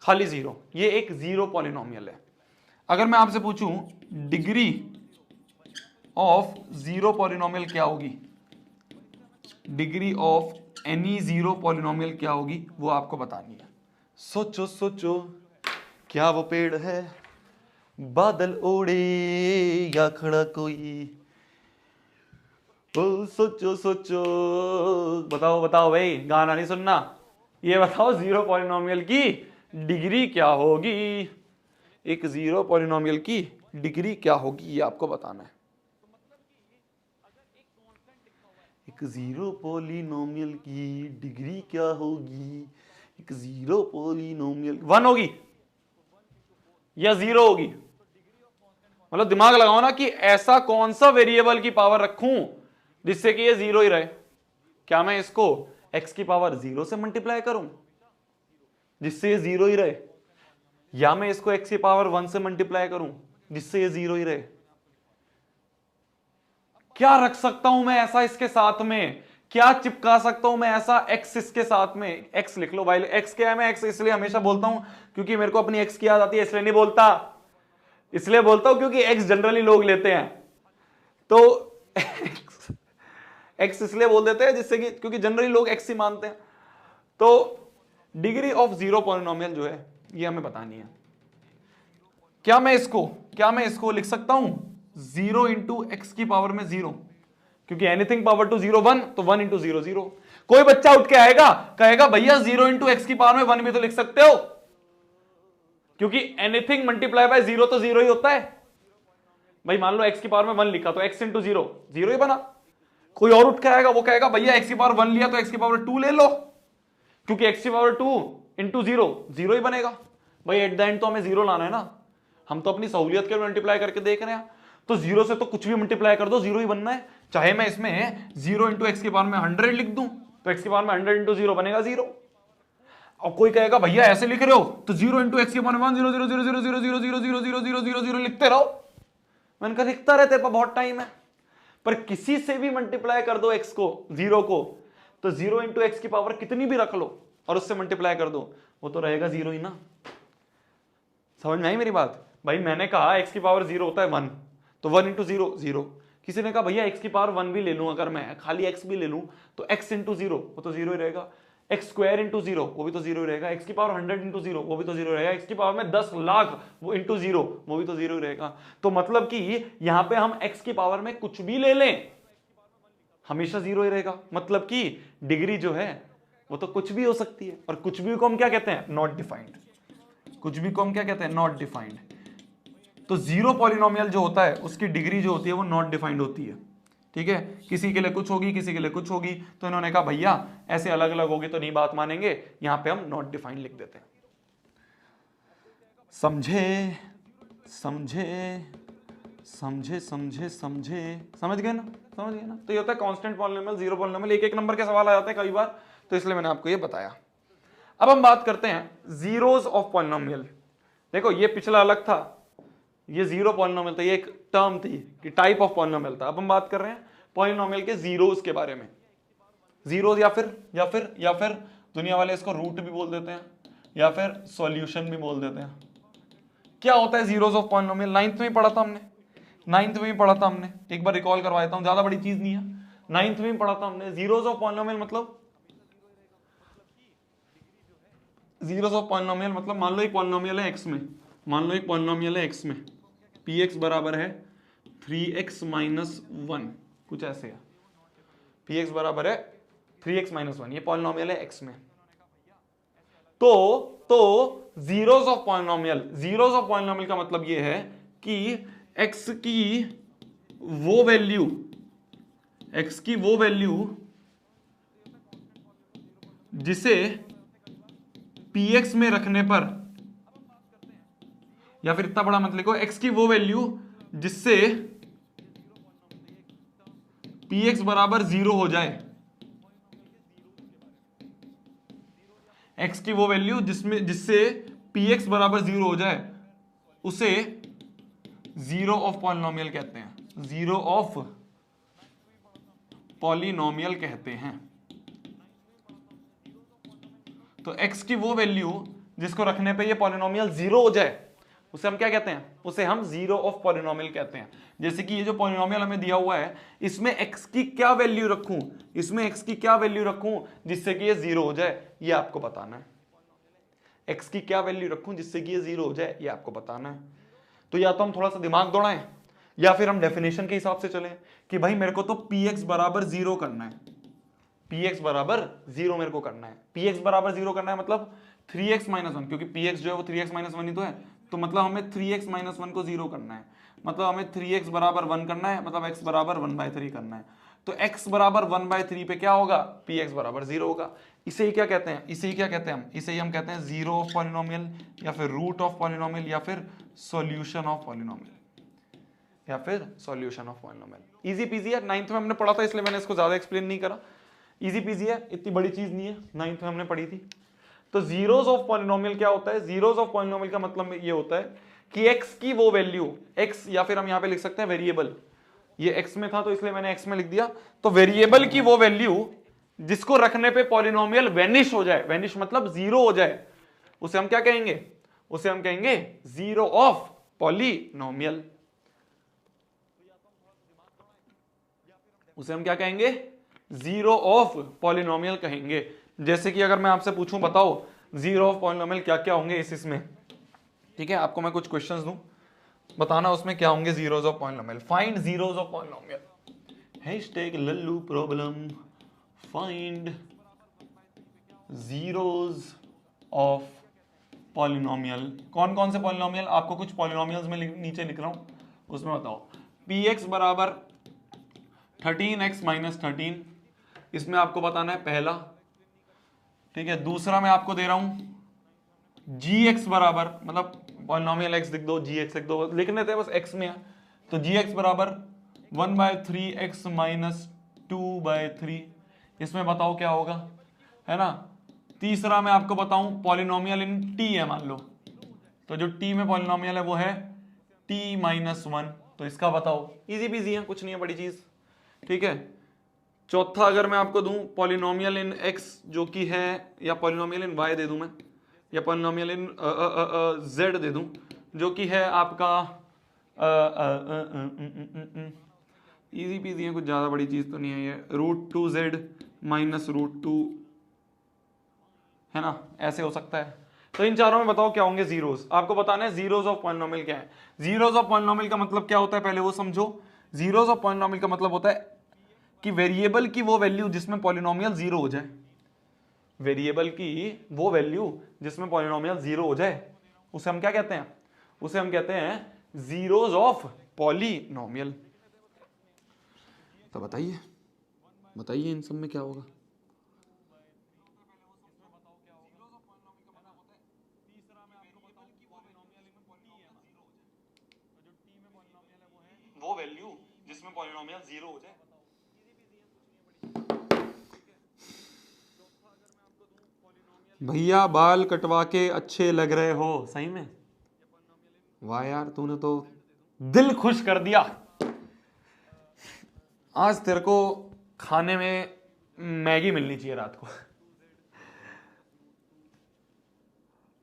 खाली 0। ये एक जीरो पॉलिनोमियल है। अगर मैं आपसे पूछूं डिग्री ऑफ जीरो पॉलिनोमियल क्या होगी, degree of any zero polynomial क्या होगी, वो आपको बतानी है। सोचो सोचो, क्या वो पेड़ है बादल ओढ़े या खड़ा कोई? ओ सोचो सोचो, बताओ बताओ भाई, गाना नहीं सुनना। ये बताओ जीरो पॉलिनोमियल की डिग्री क्या होगी? एक जीरो पॉलिनोमियल की डिग्री क्या होगी ये आपको बताना है। एक जीरो पॉलिनोमियल की डिग्री क्या होगी? एक जीरो पॉलिनोमियल 1 होगी या 0 होगी? मतलब दिमाग लगाओ ना कि ऐसा कौन सा वेरिएबल की पावर रखूं जिससे कि ये 0 ही रहे। क्या मैं इसको x की पावर 0 से मल्टीप्लाई करूं जिससे ये 0 ही रहे, या मैं इसको x की पावर 1 से मल्टीप्लाई करूं जिससे ये 0 ही रहे? क्या रख सकता हूं मैं ऐसा इसके साथ में? क्या चिपका सकता हूं मैं ऐसा x इसके साथ में? x लिख लो भाई। x क्या है? मैं x इसलिए हमेशा बोलता हूं क्योंकि मेरे को अपनी x की याद आती है, इसलिए नहीं बोलता। इसलिए बोलता हूं क्योंकि x जनरली लोग लेते हैं, तो x इसलिए बोल देते हैं जिससे कि, क्योंकि जनरली लोग x ही मानते हैं। तो डिग्री ऑफ जीरो पॉलिनोमियल जो है ये हमें बतानी है। क्या मैं इसको लिख सकता हूं 0 इंटू एक्स की पावर में 0, क्योंकि एनीथिंग पावर टू 0 1, तो 1 इंटू 0 0। कोई बच्चा उठ के आएगा कहेगा भैया 0 इंटू एक्स की पावर में 1 भी तो लिख सकते हो, क्योंकि एनीथिंग मल्टीप्लाई बाय जीरो तो जीरो ही होता है भाई। मान लो x की पावर में 1 लिखा तो x इंटू जीरो जीरो ही बना। कोई और उठ के आएगा, वो कहेगा भैया x की पावर 1 लिया तो x की पावर 2 ले लो, क्योंकि x की पावर 2 इंटू जीरो जीरो ही बनेगा भाई। एट द एंड तो हमें जीरो लाना है ना, हम तो अपनी सहूलियत के मल्टीप्लाई करके देख रहे हैं। तो जीरो से तो कुछ भी मल्टीप्लाई कर दो जीरो ही बनना है। चाहे मैं इसमें जीरो इंटू एक्स की पावर में 100 लिख दूं तो एक्स की पावर में 100 इंटू जीरो बनेगा जीरो। और कोई कहेगा भैया ऐसे लिख रहे हो तो जीरो इंटू एक्स की पावर में 0 0 0 0 0 0 0 0 0 0 0 0 लिखते रहो। मैंने कहा लिखता रहे, तेरे पास बहुत टाइम है। पर किसी से भी मल्टीप्लाई कर दो एक्स को, जीरो को, तो जीरो इंटू एक्स की पावर कितनी भी रख लो और उससे मल्टीप्लाई कर दो, वो तो रहेगा जीरो ही ना। समझ में आई मेरी बात भाई? मैंने कहा एक्स की पावर जीरो होता है 1, तो 1 इंटू जीरो जीरो। किसी ने कहा भैया एक्स की पावर 1 भी ले लूं, अगर मैं खाली एक्स भी ले लूं तो एक्स इंटू जीरो वो तो जीरो ही रहेगा। एक्स स्क्वायर इंटू जीरो वो भी तो जीरो ही रहेगा। एक्स की पावर 100 इंटू जीरो वो भी तो जीरो रहेगा। एक्स की पावर में 10 लाख वो इंटू जीरो वो भी तो जीरो ही रहेगा। तो मतलब कि यहां पे हम एक्स की पावर में कुछ भी ले लें हमेशा जीरो ही रहेगा। मतलब कि डिग्री जो है वो तो कुछ भी हो सकती है, और कुछ भी को हम क्या कहते हैं? Not defined. कुछ भी को हम क्या कहते हैं? Not defined. तो जीरो पॉलिनोमियल जो होता है उसकी डिग्री जो होती है वो नॉट डिफाइंड होती है। ठीक है, किसी के लिए कुछ होगी, किसी के लिए कुछ होगी। तो इन्होंने कहा भैया ऐसे अलग अलग होगी तो नहीं बात मानेंगे, यहां पे हम नॉट डिफाइंड लिख देते हैं। समझे समझे समझे समझे समझे समझ गए ना? समझ गए ना? तो ये होता है कांस्टेंट पॉलिनोमियल, जीरो पॉलिनोमियल। एक एक नंबर के सवाल आ जाते हैं कई बार, तो इसलिए मैंने आपको ये बताया। अब हम बात करते हैं जीरोस ऑफ पॉलिनोमियल। देखो ये पिछला अलग था, ये जीरो पॉलिनोमियल था, ये एक टर्म थी कि टाइप ऑफ पॉलिनोमियल था। अब हम बात कर रहे हैं पॉलिनोमियल के जीरोस के बारे में। जीरोस या फिर दुनिया वाले इसको रूट भी बोल देते हैं, या फिर सॉल्यूशन भी बोल देते हैं। क्या होता है जीरोस ऑफ पॉलिनोमियल? नाइन्थ में पढ़ा था हमने, नाइन्थ में पढ़ा था हमने। एक बार रिकॉल करवा देता हूं, ज्यादा बड़ी चीज नहीं है, नाइन्थ में पढ़ा था हमने। जीरोस ऑफ पॉलिनोमियल मतलब, जीरोस ऑफ पॉलिनोमियल मतलब मान लो एक पॉलिनोमियल है एक्स में, मान लो एक पॉलिनोमियल है एक्स में, पी एक्स बराबर है 3x माइनस 1, कुछ ऐसे है। पी एक्स बराबर है 3x माइनस 1, ये पॉलिनोमियल है एक्स में। तो zeros of polynomial, zeros of polynomial का मतलब ये है कि x की वो वैल्यू, x की वो वैल्यू जिसे px में रखने पर, या फिर इतना बड़ा मत लिखो, x की वो वैल्यू जिससे px बराबर 0 हो जाए, x की वो वैल्यू जिससे px बराबर 0 हो जाए, उसे जीरो ऑफ पॉलिनोमियल कहते हैं। जीरो ऑफ पॉलिनोमियल कहते हैं। तो x की वो वैल्यू जिसको रखने पे ये पॉलिनोमियल 0 हो जाए, उसे हम क्या कहते हैं? उसे हम जीरो ऑफ पॉलिनोमियल कहते हैं। जैसे कि ये जो पॉलिनोमियल हमें दिया हुआ है, इसमें x की क्या वैल्यू रखूं, इसमें x की क्या वैल्यू रखूं जिससे कि ये 0 हो जाए, ये आपको बताना है। x की क्या वैल्यू रखूं जिससे कि ये 0 हो जाए, ये आपको बताना है। तो या तो हम थोड़ा सा दिमाग दौड़ाएं, या फिर हम डेफिनेशन के हिसाब से चलें कि भाई मेरे को तो px बराबर 0 करना है, px बराबर 0 मेरे को करना है। px बराबर 0 करना है मतलब 3x माइनस 1, क्योंकि px जो है वो 3x माइनस 1 ही तो है। तो मतलब हमें 3x माइनस 1 को 0 करना है, मतलब हमें 3x बराबर 1 करना है, मतलब x बराबर 1/3 करना है। तो x बराबर 1/3 पे क्या होगा? px बराबर 0 होगा। इसे ही क्या कहते हैं? इसे ही क्या कहते हैं हम? इसे ही हम कहते हैं जीरो ऑफ पॉलिनोमियल, या फिर रूट ऑफ पॉलिनोमियल, या फिर सॉल्यूशन ऑफ पॉलिनोमियल, या फिर solution of polynomial. Easy PG है, नाइन्थ में हमने पढ़ा था इसलिए मैंने इसको ज्यादा एक्सप्लेन नहीं करा। इजी पीजी है, इतनी बड़ी चीज नहीं है, नाइन्थ में हमने पढ़ी थी। तो जीरोस ऑफ पॉलिनोमियल क्या होता है? जीरोस ऑफ पॉलिनोमियल का मतलब ये होता है कि x की वो वैल्यू, x या फिर हम यहां पे लिख सकते हैं वेरिएबल, ये x में था तो इसलिए मैंने x में लिख दिया। तो वेरिएबल की वो वैल्यू जिसको रखने पे पॉलिनोमियल वेनिश हो जाए, वेनिश मतलब 0 हो जाए, उसे हम क्या कहेंगे? उसे हम कहेंगे जीरो ऑफ पॉलिनोमियल। उसे हम क्या कहेंगे? जीरो ऑफ पॉलिनोमियल कहेंगे। जैसे कि अगर मैं आपसे पूछूं बताओ जीरो ऑफ पॉलिनोमियल क्या क्या होंगे इसमें, ठीक है, आपको मैं कुछ क्वेश्चंस दूं, बताना उसमें क्या होंगे zeros of polynomial. Find zeros of polynomial, hashtag Lallu problem, find zeros of polynomial. कौन कौन से पॉलिनोमियल, आपको कुछ पॉलिनोमियल्स में नीचे लिख रहा हूं, उसमें बताओ। पी एक्स बराबर 13x माइनस 13, इसमें आपको बताना है पहला, ठीक है। दूसरा मैं आपको दे रहा हूं जी एक्स बराबर, मतलब पॉलिनोमियल एक्स लिख दो, जी एक्स लिख दो, लिख लेते हैं बस एक्स में है, तो जी एक्स बराबर 1/3x माइनस 2/3, इसमें बताओ क्या होगा, है ना। तीसरा मैं आपको बताऊं पॉलिनोमियल इन टी है, मान लो, तो जो टी में पॉलिनोमियल है वो है t-1, तो इसका बताओ। इजी पीजी है, कुछ नहीं है बड़ी चीज, ठीक है। चौथा अगर मैं आपको दूं पॉलिनोमियल इन x जो कि है, या पॉलिनोमियल इन y दे दूं मैं, या पॉलिनोमियल इन z दे दूं जो कि है आपका इजी पीजी है, कुछ ज्यादा बड़ी चीज तो नहीं है ये, √2z माइनस √2, है ना, ऐसे हो सकता है। तो इन चारों में बताओ क्या होंगे जीरोस, आपको बताना है जीरोस ऑफ पॉलिनोमियल क्या है। जीरोस ऑफ पॉलिनोमियल का मतलब क्या होता है पहले वो समझो। जीरोस ऑफ पॉलिनोमियल का मतलब होता है कि वेरिएबल की वो वैल्यू जिसमें पॉलिनोमियल जीरो हो जाए, वेरिएबल की वो वैल्यू जिसमें पॉलिनोमियल जीरो हो जाए, उसे हम क्या कहते हैं, उसे हम कहते हैं जीरोस ऑफ पॉलिनोमियल। तो बताइए बताइए इन सब में क्या होगा। वो वैल्यू जिसमें पॉलिनोमियल जीरो हो जाए। भैया बाल कटवा के अच्छे लग रहे हो, सही में, वाह यार तूने तो दिल खुश कर दिया। आज तेरे को खाने में मैगी मिलनी चाहिए रात को।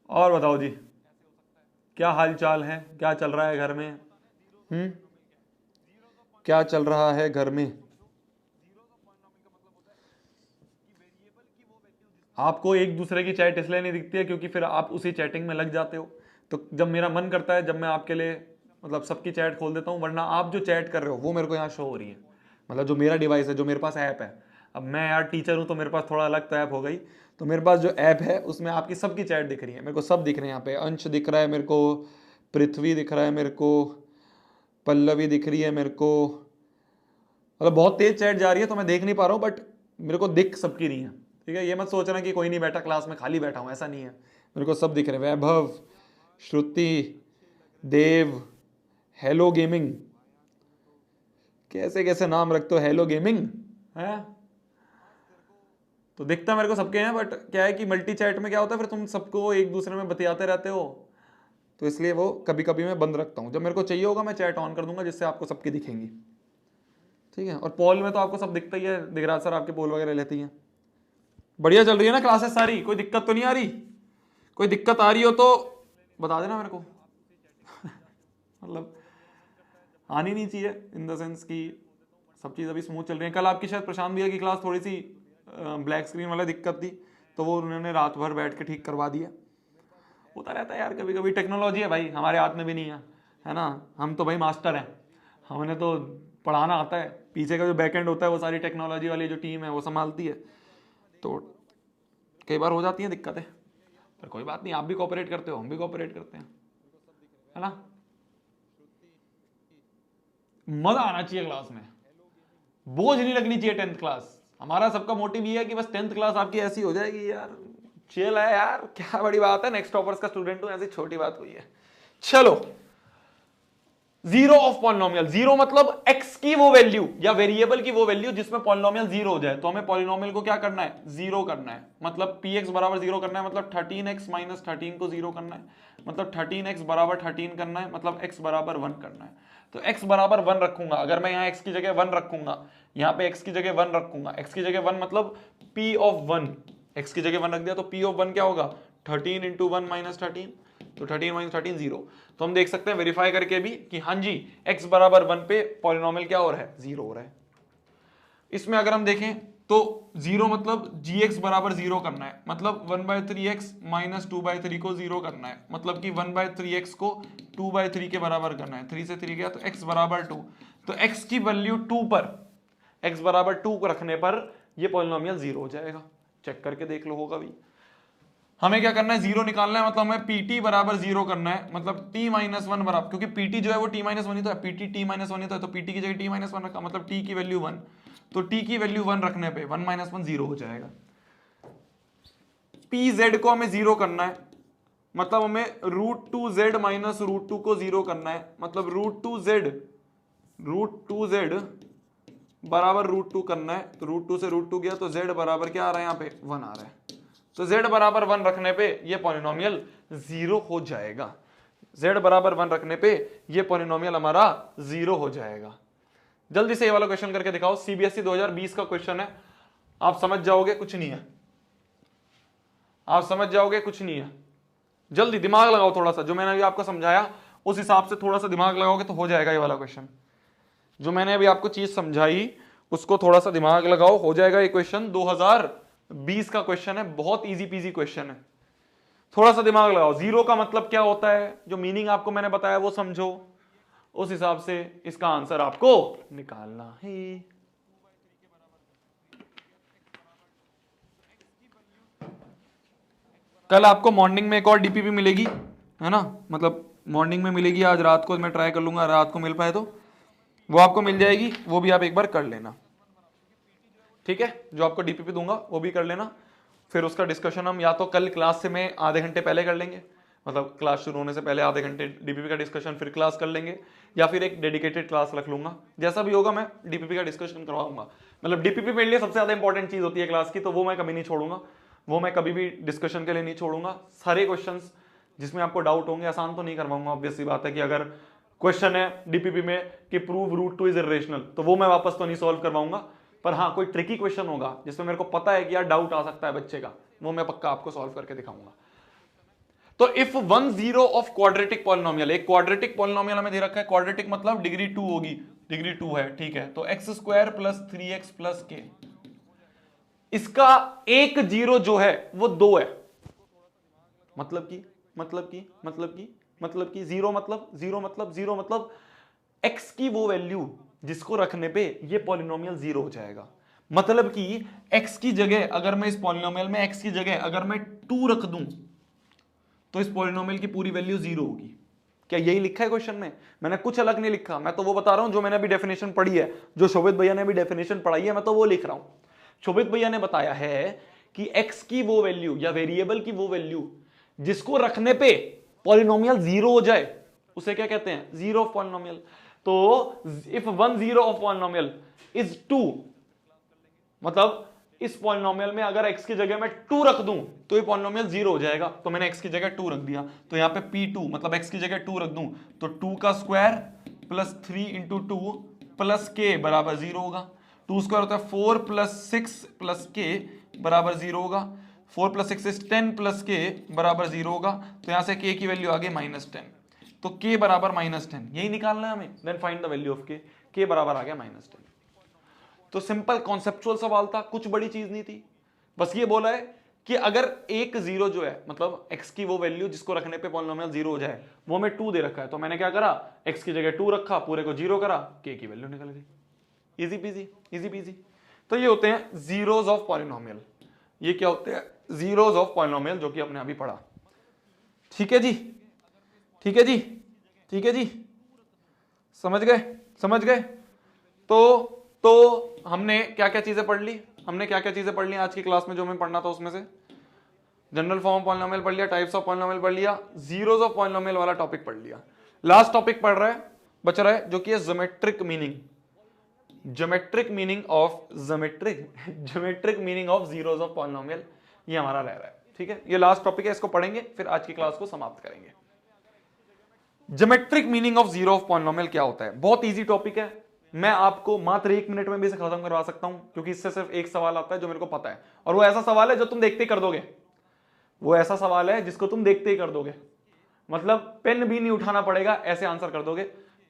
और बताओ जी, क्या हाल चाल है, क्या चल रहा है घर में, क्या चल रहा है घर में। आपको एक दूसरे की चैट इसलिए नहीं दिखती है क्योंकि फिर आप उसी चैटिंग में लग जाते हो। तो जब मेरा मन करता है जब मैं आपके लिए मतलब सबकी चैट खोल देता हूँ, वरना आप जो चैट कर रहे हो वो मेरे को यहाँ शो हो रही है, मतलब जो मेरा डिवाइस है, जो मेरे पास ऐप है। अब मैं यार टीचर हूँ तो मेरे पास थोड़ा अलग तो ऐप हो गई, तो मेरे पास जो ऐप है उसमें आपकी सबकी चैट दिख रही है, मेरे को सब दिख रहे हैं। यहाँ पे अंश दिख रहा है मेरे को, पृथ्वी दिख रहा है मेरे को, पल्लवी दिख रही है मेरे को, मतलब बहुत तेज चैट जा रही है तो मैं देख नहीं पा रहा हूँ, बट मेरे को दिख सबकी रही है, ठीक है। ये मत सोचना कि कोई नहीं बैठा क्लास में, खाली बैठा हूँ, ऐसा नहीं है, मेरे को सब दिख रहे हैं। वैभव, श्रुति, देव, हेलो गेमिंग, कैसे कैसे नाम रखते हो, हेलो गेमिंग है, तो दिखता मेरे को सबके हैं। बट क्या है कि मल्टी चैट में क्या होता है, फिर तुम सबको एक दूसरे में बतियाते रहते हो, तो इसलिए वो कभी कभी मैं बंद रखता हूँ। जब मेरे को चाहिए होगा मैं चैट ऑन कर दूंगा जिससे आपको सबकी दिखेंगी, ठीक है। और पोल में तो आपको सब दिखता ही है, दिख रहा सर आपके पोल वगैरह लेती हैं। बढ़िया चल रही है ना क्लासेस सारी, कोई दिक्कत तो नहीं आ रही, कोई दिक्कत आ रही हो तो बता देना मेरे को। मतलब आनी नहीं चाहिए, इन द सेंस कि सब चीज़ अभी स्मूथ चल रही है। कल आपकी शायद प्रशांत भैया की क्लास थोड़ी सी ब्लैक स्क्रीन वाला दिक्कत थी, तो वो उन्होंने रात भर बैठ के ठीक करवा दिया। होता रहता है यार कभी कभी, टेक्नोलॉजी है भाई, हमारे हाथ में भी नहीं है ना। हम तो भाई मास्टर हैं, हमने तो पढ़ाना आता है, पीछे का जो बैकएंड होता है वो सारी टेक्नोलॉजी वाली जो टीम है वो संभालती है। तो कई बार हो जाती हैं दिक्कतें, पर कोई बात नहीं, आप भी कोऑपरेट करते हो, हम भी कोऑपरेट करते हैं, है ना। मजा आना चाहिए क्लास में, बोझ नहीं लगनी चाहिए 10th क्लास। हमारा सबका मोटिव ये है कि बस 10th क्लास आपकी ऐसी हो जाएगी यार, चिल है यार, क्या बड़ी बात है, नेक्स्ट टॉपर्स का स्टूडेंट हूं, ऐसी छोटी बात हुई है। चलो, जीरो ऑफ पॉलिनोमियल, जीरो मतलब एक्स की वो वैल्यू या वेरिएबल की वो वैल्यू जिसमें पॉलिनोमियल जीरो हो जाए। तो हमें पॉलिनोमियल को क्या करना है, जीरो करना है, मतलब पी एक्स बराबर जीरो करना है, मतलब 13x माइनस 13 को जीरो करना है, मतलब 13x बराबर 13 करना है, मतलब x बराबर 1 करना है। तो x बराबर 1 रखूंगा, अगर मैं यहाँ x की जगह 1 रखूंगा, यहाँ पे x की जगह 1 रखूंगा, x की जगह 1 मतलब p ऑफ 1, x की जगह 1 रख दिया तो p ऑफ 1 क्या होगा, 13 इंटू 1 माइनस 13, तो 13 माइनस 13 जीरो। तो हम देख सकते हैं वेरीफाई करके भी कि हाँ जी x बराबर 1 पे पॉलिनोमियल क्या हो रहा है, जीरो हो रहा है। इसमें अगर हम देखें तो जीरो मतलब gx बराबर जीरो करना है, मतलब 1/3x माइनस 2/3 को जीरो करना है, मतलब कि 1/3x को 2/3 के बराबर करना है, 3 से 3 गया तो x बराबर 2, तो x की वैल्यू 2 पर, x बराबर 2 को रखने पर ये पॉलिनोमियल जीरो हो जाएगा। चेक करके देख लो, होगा भी। हमें क्या करना है, जीरो निकालना है, मतलब हमें पीटी बराबर जीरो करना है, मतलब टी माइनस वन बराबर, क्योंकि पीटी जो है वो टी माइनस वन ही तो है, पीटी टी माइनस वन ही तो है, तो पीटी की जगह टी माइनस वन रखा, मतलब टी की वैल्यू वन, तो टी की वैल्यू वन रखने पे वन माइनस वन जीरो हो जाएगा। पी जेड को हमें जीरो करना है, मतलब हमें root two z minus root two को जीरो करना है, मतलब रूट टू जेड बराबर रूट टू करना है, तो रूट टू से रूट टू गया तो जेड बराबर क्या आ रहा है, यहाँ पे वन आ रहा है, तो z बराबर वन रखने पे ये पॉलिनोमियल जीरो हो जाएगा, z बराबर वन रखने पे ये पॉलिनोमियल हमारा जीरो हो जाएगा। जल्दी से ये वाला क्वेश्चन करके दिखाओ, सीबीएसई 2020 का क्वेश्चन है, आप समझ जाओगे कुछ नहीं है, आप समझ जाओगे कुछ नहीं है, जल्दी दिमाग लगाओ थोड़ा सा, जो मैंने अभी आपको समझाया उस हिसाब से थोड़ा सा दिमाग लगाओगे तो हो जाएगा ये वाला क्वेश्चन, जो मैंने अभी आपको चीज समझाई उसको थोड़ा सा दिमाग लगाओ, हो जाएगा ये क्वेश्चन 2020 का क्वेश्चन है, बहुत इजी पीजी क्वेश्चन है, थोड़ा सा दिमाग लगाओ। जीरो का मतलब क्या होता है, जो मीनिंग आपको मैंने बताया वो समझो, उस हिसाब से इसका आंसर आपको निकालना है। कल आपको मॉर्निंग में एक और डीपीपी मिलेगी, है ना, मतलब मॉर्निंग में मिलेगी, आज रात को मैं ट्राई कर लूंगा, रात को मिल पाए तो वो आपको मिल जाएगी, वो भी आप एक बार कर लेना, ठीक है, जो आपको डीपीपी दूंगा वो भी कर लेना, फिर उसका डिस्कशन हम या तो कल क्लास से में आधे घंटे पहले कर लेंगे, मतलब क्लास शुरू होने से पहले आधे घंटे डीपीपी का डिस्कशन फिर क्लास कर लेंगे, या फिर एक डेडिकेटेड क्लास रख लूंगा, जैसा भी होगा मैं डीपीपी का डिस्कशन करवाऊंगा, मतलब डीपीपी मेरे लिए सबसे ज्यादा इंपॉर्टेंट चीज होती है क्लास की, तो वो मैं कभी नहीं छोड़ूंगा, वो मैं कभी भी डिस्कशन के लिए नहीं छोड़ूंगा। सारे क्वेश्चन जिसमें आपको डाउट होंगे, आसान तो नहीं करवाऊंगा, ऑब्वियस सी बात है कि अगर क्वेश्चन है डीपीपी में कि prove root two is irrational, तो वो मैं वापस तो नहीं सॉल्व करवाऊंगा, पर हाँ कोई ट्रिकी क्वेश्चन होगा जिसमें मेरे को पता है कि यार डाउट आ सकता है बच्चे का, वो मैं पक्का आपको सॉल्व करके दिखाऊंगा। तो if one zero of quadratic polynomial, एक क्वाड्रेटिक पॉलिनोमियल हमें दे रखा है, क्वाड्रेटिक मतलब डिग्री टू होगी, डिग्री टू है, ठीक है, तो x square plus three x plus के, इसका एक जीरो जो है वो दो है, मतलब की जीरो मतलब एक्स की वो वैल्यू जिसको रखने पे ये पॉलिनोमियल जीरो हो जाएगा, मतलब कि x की जगह अगर मैं इस पॉलिनोमियल में x की जगह अगर मैं 2 रख दूं तो इस पॉलिनोमियल की पूरी वैल्यू जीरो होगी। क्या यही लिखा है क्वेश्चन में, मैंने कुछ अलग नहीं लिखा, मैं तो वो बता रहा हूं जो मैंने अभी डेफिनेशन पढ़ी है, जो शोभित भैया ने अभी डेफिनेशन पढ़ाई है, मैं तो वो लिख रहा हूं। शोभित भैया ने बताया है कि x की वो वैल्यू या वेरिएबल की वो वैल्यू जिसको रखने पे पॉलिनोमियल जीरो हो जाए उसे क्या कहते हैं, जीरो ऑफ पॉलिनोमियल। तो if one zero of polynomial is two, मतलब इस पॉलिनोमियल में अगर x की जगह मैं 2 रख दूं तो ये पॉलिनोमियल जीरो हो जाएगा, तो मैंने x की जगह 2 रख दिया, तो यहां पे p2 मतलब x की जगह 2 रख दूं तो 2 का square plus 3 into two plus के बराबर जीरो होगा, 2 स्क्वायर होता है 4 प्लस 6 प्लस के बराबर जीरो होगा, 4 प्लस 6 इज 10 प्लस के बराबर जीरो होगा, तो यहां से k की वैल्यू आ गई -10, तो k बराबर -10 यही निकालना है हमें, then find the value of k बराबर आ गया -10। तो सिंपल कॉन्सेप्चुअल सवाल था, कुछ बड़ी चीज नहीं थी, बस ये बोला है कि अगर एक जीरो जो है मतलब x की वो वैल्यू जिसको रखने पे पॉलिनोमियल जीरो हो जाए वो हमें 2 दे रखा है, तो मैंने क्या करा, x की जगह 2 रखा, पूरे को जीरो करा, k की वैल्यू निकल गई, इजी पीजी इजी पीजी। तो ये होते हैं जीरोस ऑफ पॉलिनोमियल, ये क्या होते हैं, जीरोस ऑफ पॉलिनोमियल, जो कि आपने अभी पढ़ा, ठीक है जी, ठीक है जी, ठीक है जी, समझ गए। तो हमने क्या क्या चीजें पढ़ ली, आज की क्लास में, जो हमें पढ़ना था उसमें से जनरल फॉर्म ऑफ पॉलिनोमियल पढ़ लिया, टाइप्स ऑफ पॉलिनोमियल पढ़ लिया, जीरोस ऑफ पॉलिनोमियल वाला टॉपिक पढ़ लिया, लास्ट टॉपिक पढ़ रहा है बच रहा है जो कि है geometric meaning of zeros of polynomial, ये हमारा रह रहा है, ठीक है, ये लास्ट टॉपिक है, इसको पढ़ेंगे फिर आज की क्लास को समाप्त करेंगे। Geometric meaning of zero of polynomial क्या होता है, बहुत इजी टॉपिक है, मैं आपको मात्र 1 मिनट में भी इसे खत्म करवा सकता हूं, क्योंकि इससे सिर्फ एक सवाल आता है जो मेरे को पता है, और वो ऐसा सवाल है जो तुम देखते ही कर दोगे, वो ऐसा सवाल है जिसको तुम देखते ही कर दोगे, मतलब पेन भी नहीं उठाना पड़ेगा, ऐसे आंसर कर दोगे,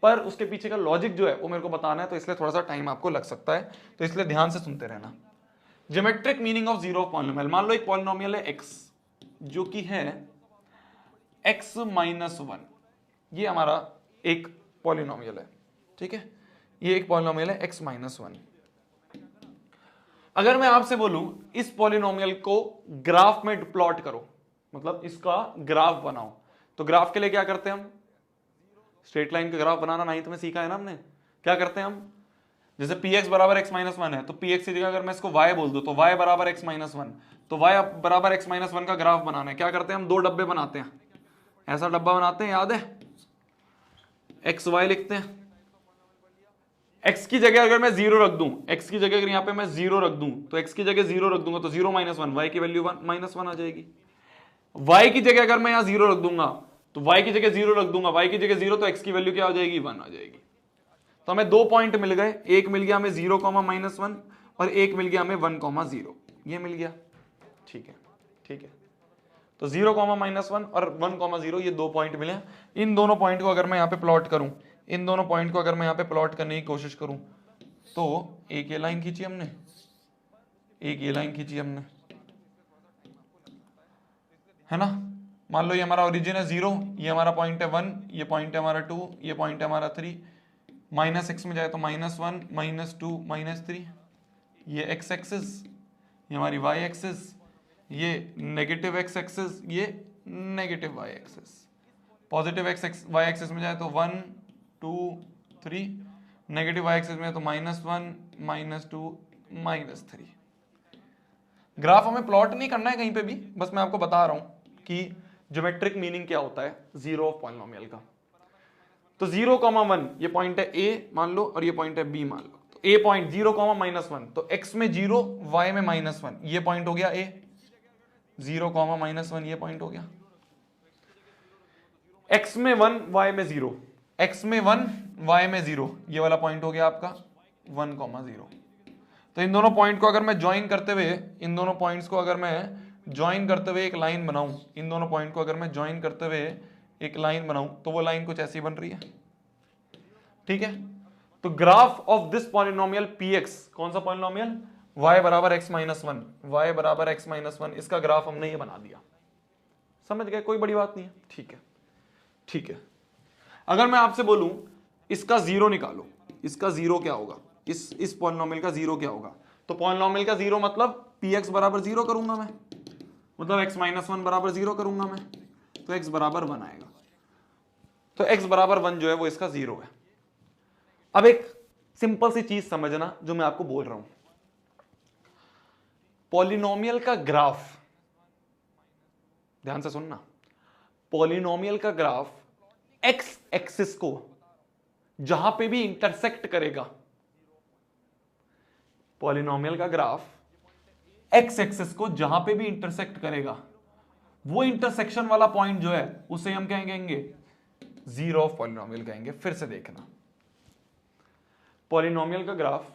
पर उसके पीछे का लॉजिक जो है वो मेरे को बताना है, तो इसलिए थोड़ा सा टाइम आपको लग सकता है, तो इसलिए ध्यान से सुनते रहना। Geometric meaning of zero of polynomial, मान लो एक पॉलिनोमियल है x जो कि है x -1, ये हमारा एक पॉलिनोमियल है, ठीक है, ये एक पॉलिनोमियल है x -1। अगर मैं आपसे बोलूं इस पॉलिनोमियल को ग्राफ में प्लॉट करो, मतलब इसका ग्राफ बनाओ। तो ग्राफ के लिए क्या करते हैं हम, स्ट्रेट लाइन का ग्राफ बनाना 9th में सीखा है ना हमने। क्या करते हैं हम, जैसे px बराबर x माइनस वन है, तो px की जगह अगर मैं इसको y बोल दूं तो y बराबर x माइनस वन, तो y बराबर x माइनस वन का ग्राफ बनाना है। क्या करते हैं हम, दो डब्बे बनाते हैं, ऐसा डब्बा बनाते हैं, याद है, एक्स वाई लिखते हैं। x की जगह अगर मैं 0 रख दूं, x की जगह अगर यहां पे मैं 0 रख दूं, तो x की जगह 0 रख दूंगा तो 0 माइनस वन, y की वैल्यू माइनस वन आ जाएगी। y की जगह अगर मैं यहां 0 रख दूंगा, तो y की जगह 0 रख दूंगा, y की जगह 0, तो x की वैल्यू क्या हो जाएगी, 1 आ जाएगी। तो हमें दो पॉइंट मिल गए, एक मिल गया हमें 0 कॉमा माइनस वन, और एक मिल गया हमें 1 कॉमा 0, ये मिल गया। ठीक है, ठीक है। तो 0 कॉमा माइनस वन और 1 कॉमा 0, ये दो पॉइंट मिले। इन दोनों पॉइंट को अगर मैं यहाँ पे प्लॉट करूं, इन दोनों पॉइंट को अगर मैं यहाँ पे प्लॉट करने की कोशिश करूं, तो एक ये लाइन खींची हमने, एक ये लाइन खींची हमने, है ना। मान लो ये हमारा ओरिजिन है 0, ये हमारा पॉइंट है 1, ये पॉइंट है हमारा 2, ये पॉइंट है हमारा 3, माइनस एक्स में जाए तो minus one, minus two, minus three, ये एक्स एक्सिस, ये हमारी वाई एक्सिस, ये नेगेटिव एक्स एक्सिस, ये negative y axis. Positive x y axis में जाए तो 1 2 3, नेगेटिव वाई एक्सिस में तो minus one, minus two, minus three. Graph हमें प्लॉट नहीं करना है कहीं पे भी, बस मैं आपको बता रहा हूं कि ज्योमेट्रिक मीनिंग क्या होता है जीरो ऑफ पॉलिनोमियल का। तो 0 कॉमा 1 ये पॉइंट है A मान लो, और ये पॉइंट है B मान लो। तो A point 0 comma minus one, तो x में 0, y में माइनस वन, ये पॉइंट हो गया A। 0 कॉमा माइनस वन ये पॉइंट हो गया। x में 1, y में 0, x में 1, y में 0, ये वाला पॉइंट हो गया आपका 1 कॉमा 0। तो इन दोनों पॉइंट को अगर मैं ज्वाइन करते हुए, इन दोनों पॉइंट्स को अगर मैं ज्वाइन करते हुए एक लाइन बनाऊं, इन दोनों पॉइंट को अगर मैं ज्वाइन करते हुए एक लाइन बनाऊं, तो वो लाइन कुछ ऐसी बन रही है। ठीक है, तो graph of this polynomial px, कौन सा पॉलिनोमियल, y बराबर x माइनस वन, y बराबर x माइनस वन, इसका ग्राफ हमने ये बना दिया। समझ गए, कोई बड़ी बात नहीं है। ठीक है, ठीक है। अगर मैं आपसे बोलूं इसका जीरो निकालो, इसका जीरो क्या होगा, इस पॉलिनोमियल का जीरो क्या होगा, तो पॉलिनोमियल का जीरो मतलब px बराबर जीरो करूंगा मैं, मतलब x माइनस वन बराबर जीरो करूंगा मैं, तो x बराबर 1 आएगा। तो x बराबर 1 जो है वो इसका जीरो है। अब एक सिंपल सी चीज समझना जो मैं आपको बोल रहा हूं, पॉलिनोमियल का ग्राफ, ध्यान से सुनना, पॉलिनोमियल का ग्राफ x एक्सिस को जहां पे भी इंटरसेक्ट करेगा, पॉलिनोमियल का ग्राफ x एक्सिस को जहां पे भी इंटरसेक्ट करेगा, वो इंटरसेक्शन वाला पॉइंट जो है उसे हम क्या कहेंगे, जीरो ऑफ पॉलिनोमियल कहेंगे। फिर से देखना, पॉलिनोमियल का ग्राफ,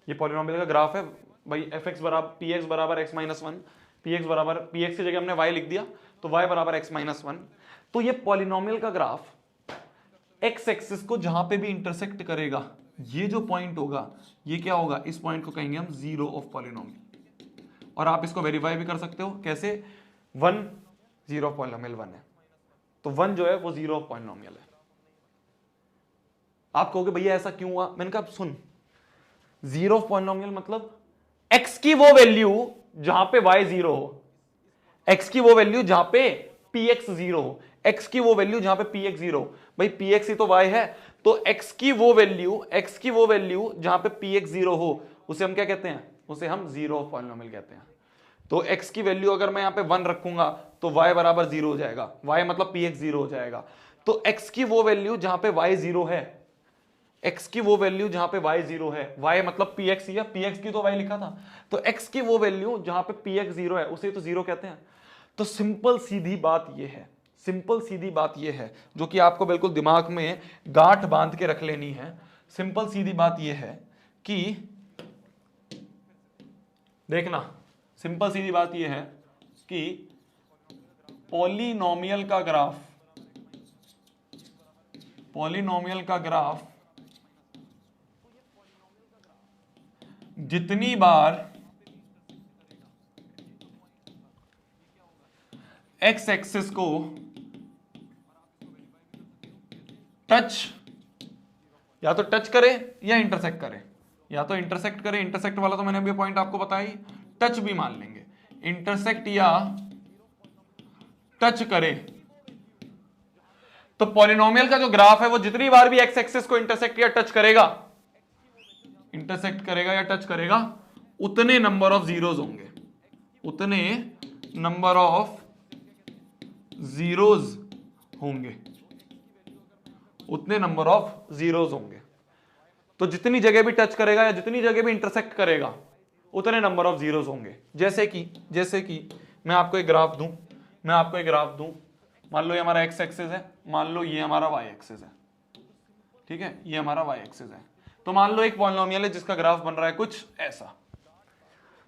ये पॉलिनोमियल का ग्राफ है भाई, fx बराबर px बराबर x माइनस वन, px बराबर, px की जगह हमने y लिख दिया, तो y बराबर x माइनस वन। तो ये पॉलिनोमियल का ग्राफ x एक्सिस को जहां पे भी इंटरसेक्ट करेगा, ये जो पॉइंट होगा ये क्या होगा, इस पॉइंट को कहेंगे हम जीरो ऑफ पॉलिनोमियल। और आप इसको वेरीफाई भी कर सकते हो, कैसे, 1 जीरो ऑफ पॉलिनोमियल 1 है, तो 1 जो है वो जीरो ऑफ पॉलिनोमियल है। आप कहोगे भैया ऐसा क्यों हुआ, मैंने कहा सुन, जीरो ऑफ पॉलिनोमियल मतलब x की वो वैल्यू जहां पे y जीरो हो, x की वो वैल्यू जहां पे px जीरो हो, x की वो वैल्यू जहां पे px जीरो हो। भाई px ही तो y है, तो x की वो वैल्यू जहां पे px जीरो हो उसे हम क्या कहते हैं, उसे हम जीरो ऑफ पॉलिनोमियल कहते हैं। तो x की वैल्यू अगर मैं यहां पे 1 रखूंगा तो y बराबर जीरो हो जाएगा, y मतलब px जीरो हो जाएगा। तो x की वो वैल्यू जहां पे y जीरो है, x की वो वैल्यू जहां पे y जीरो है, y मतलब px, या px की तो y लिखा था, तो x की वो वैल्यू जहां पे px जीरो है उसे तो जीरो कहते हैं। तो सिंपल सीधी बात ये है, सिंपल सीधी बात ये है जो कि आपको बिल्कुल दिमाग में गांठ बांध के रख लेनी है। सिंपल सीधी बात ये है कि देखना, सिंपल सीधी बात ये है कि पॉलिनोमियल का ग्राफ जितनी बार x एक्सिस को टच, या तो टच करे या इंटरसेक्ट करे, या तो इंटरसेक्ट करे, इंटरसेक्ट वाला तो मैंने अभी पॉइंट आपको बताया ही, टच भी मान लेंगे, इंटरसेक्ट या टच करे तो पॉलिनोमियल का जो ग्राफ है वो जितनी बार भी एक्स एक्सिस को इंटरसेक्ट या टच करेगा, या टच करेगा, उतने नंबर ऑफ जीरोज होंगे, उतने नंबर ऑफ जीरोज होंगे, उतने नंबर ऑफ जीरोज होंगे। तो जितनी जगह भी टच करेगा या जितनी जगह भी इंटरसेक्ट करेगा उतने नंबर ऑफ जीरोज होंगे। जैसे कि मैं आपको एक ग्राफ दूं, मान लो ये हमारा एक्स एक्सिस है, मान लो ये हमारा वाई एक्सिस है, ठीक है, ये हमारा वाई एक्सिस है। तो मान लो एक पॉलिनोमियल है जिसका ग्राफ बन रहा है कुछ ऐसा।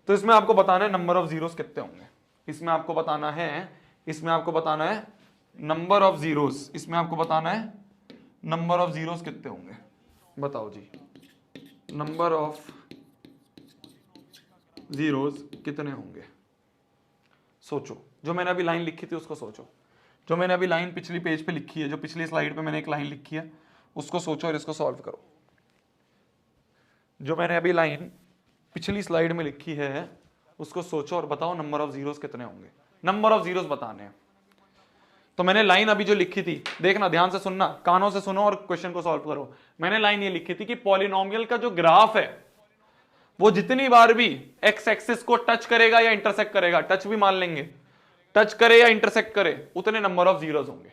तो इसमें आपको बताना है नंबर ऑफ जीरोस कितने होंगे, इसमें आपको बताना है नंबर ऑफ जीरोस, इसमें आपको बताना है नंबर ऑफ जीरोस कितने होंगे। बताओ जी, नंबर ऑफ जीरोस कितने होंगे? सोचो, जो मैंने अभी लाइन लिखी थी उसको सोचो, जो मैंने अभी लाइन पिछली पेज पे लिखी है, जो पिछली स्लाइड पे मैंने एक लाइन लिखी है उसको सोचो और इसको सॉल्व करो। जो मैंने अभी लाइन पिछली स्लाइड में लिखी है उसको सोचो और बताओ नंबर ऑफ जीरोस कितने होंगे। नंबर ऑफ जीरोस बताने हैं। तो मैंने लाइन अभी जो लिखी थी, देखना ध्यान से सुनना, कानों से सुनो और क्वेश्चन को सॉल्व करो। मैंने लाइन ये लिखी थी कि पॉलिनोमियल का जो ग्राफ है वो जितनी बार भी एक्स एक्सिस को टच करेगा या इंटरसेक्ट करेगा, टच भी मान लेंगे, टच करे या इंटरसेक्ट करे, उतने नंबर ऑफ जीरोस होंगे।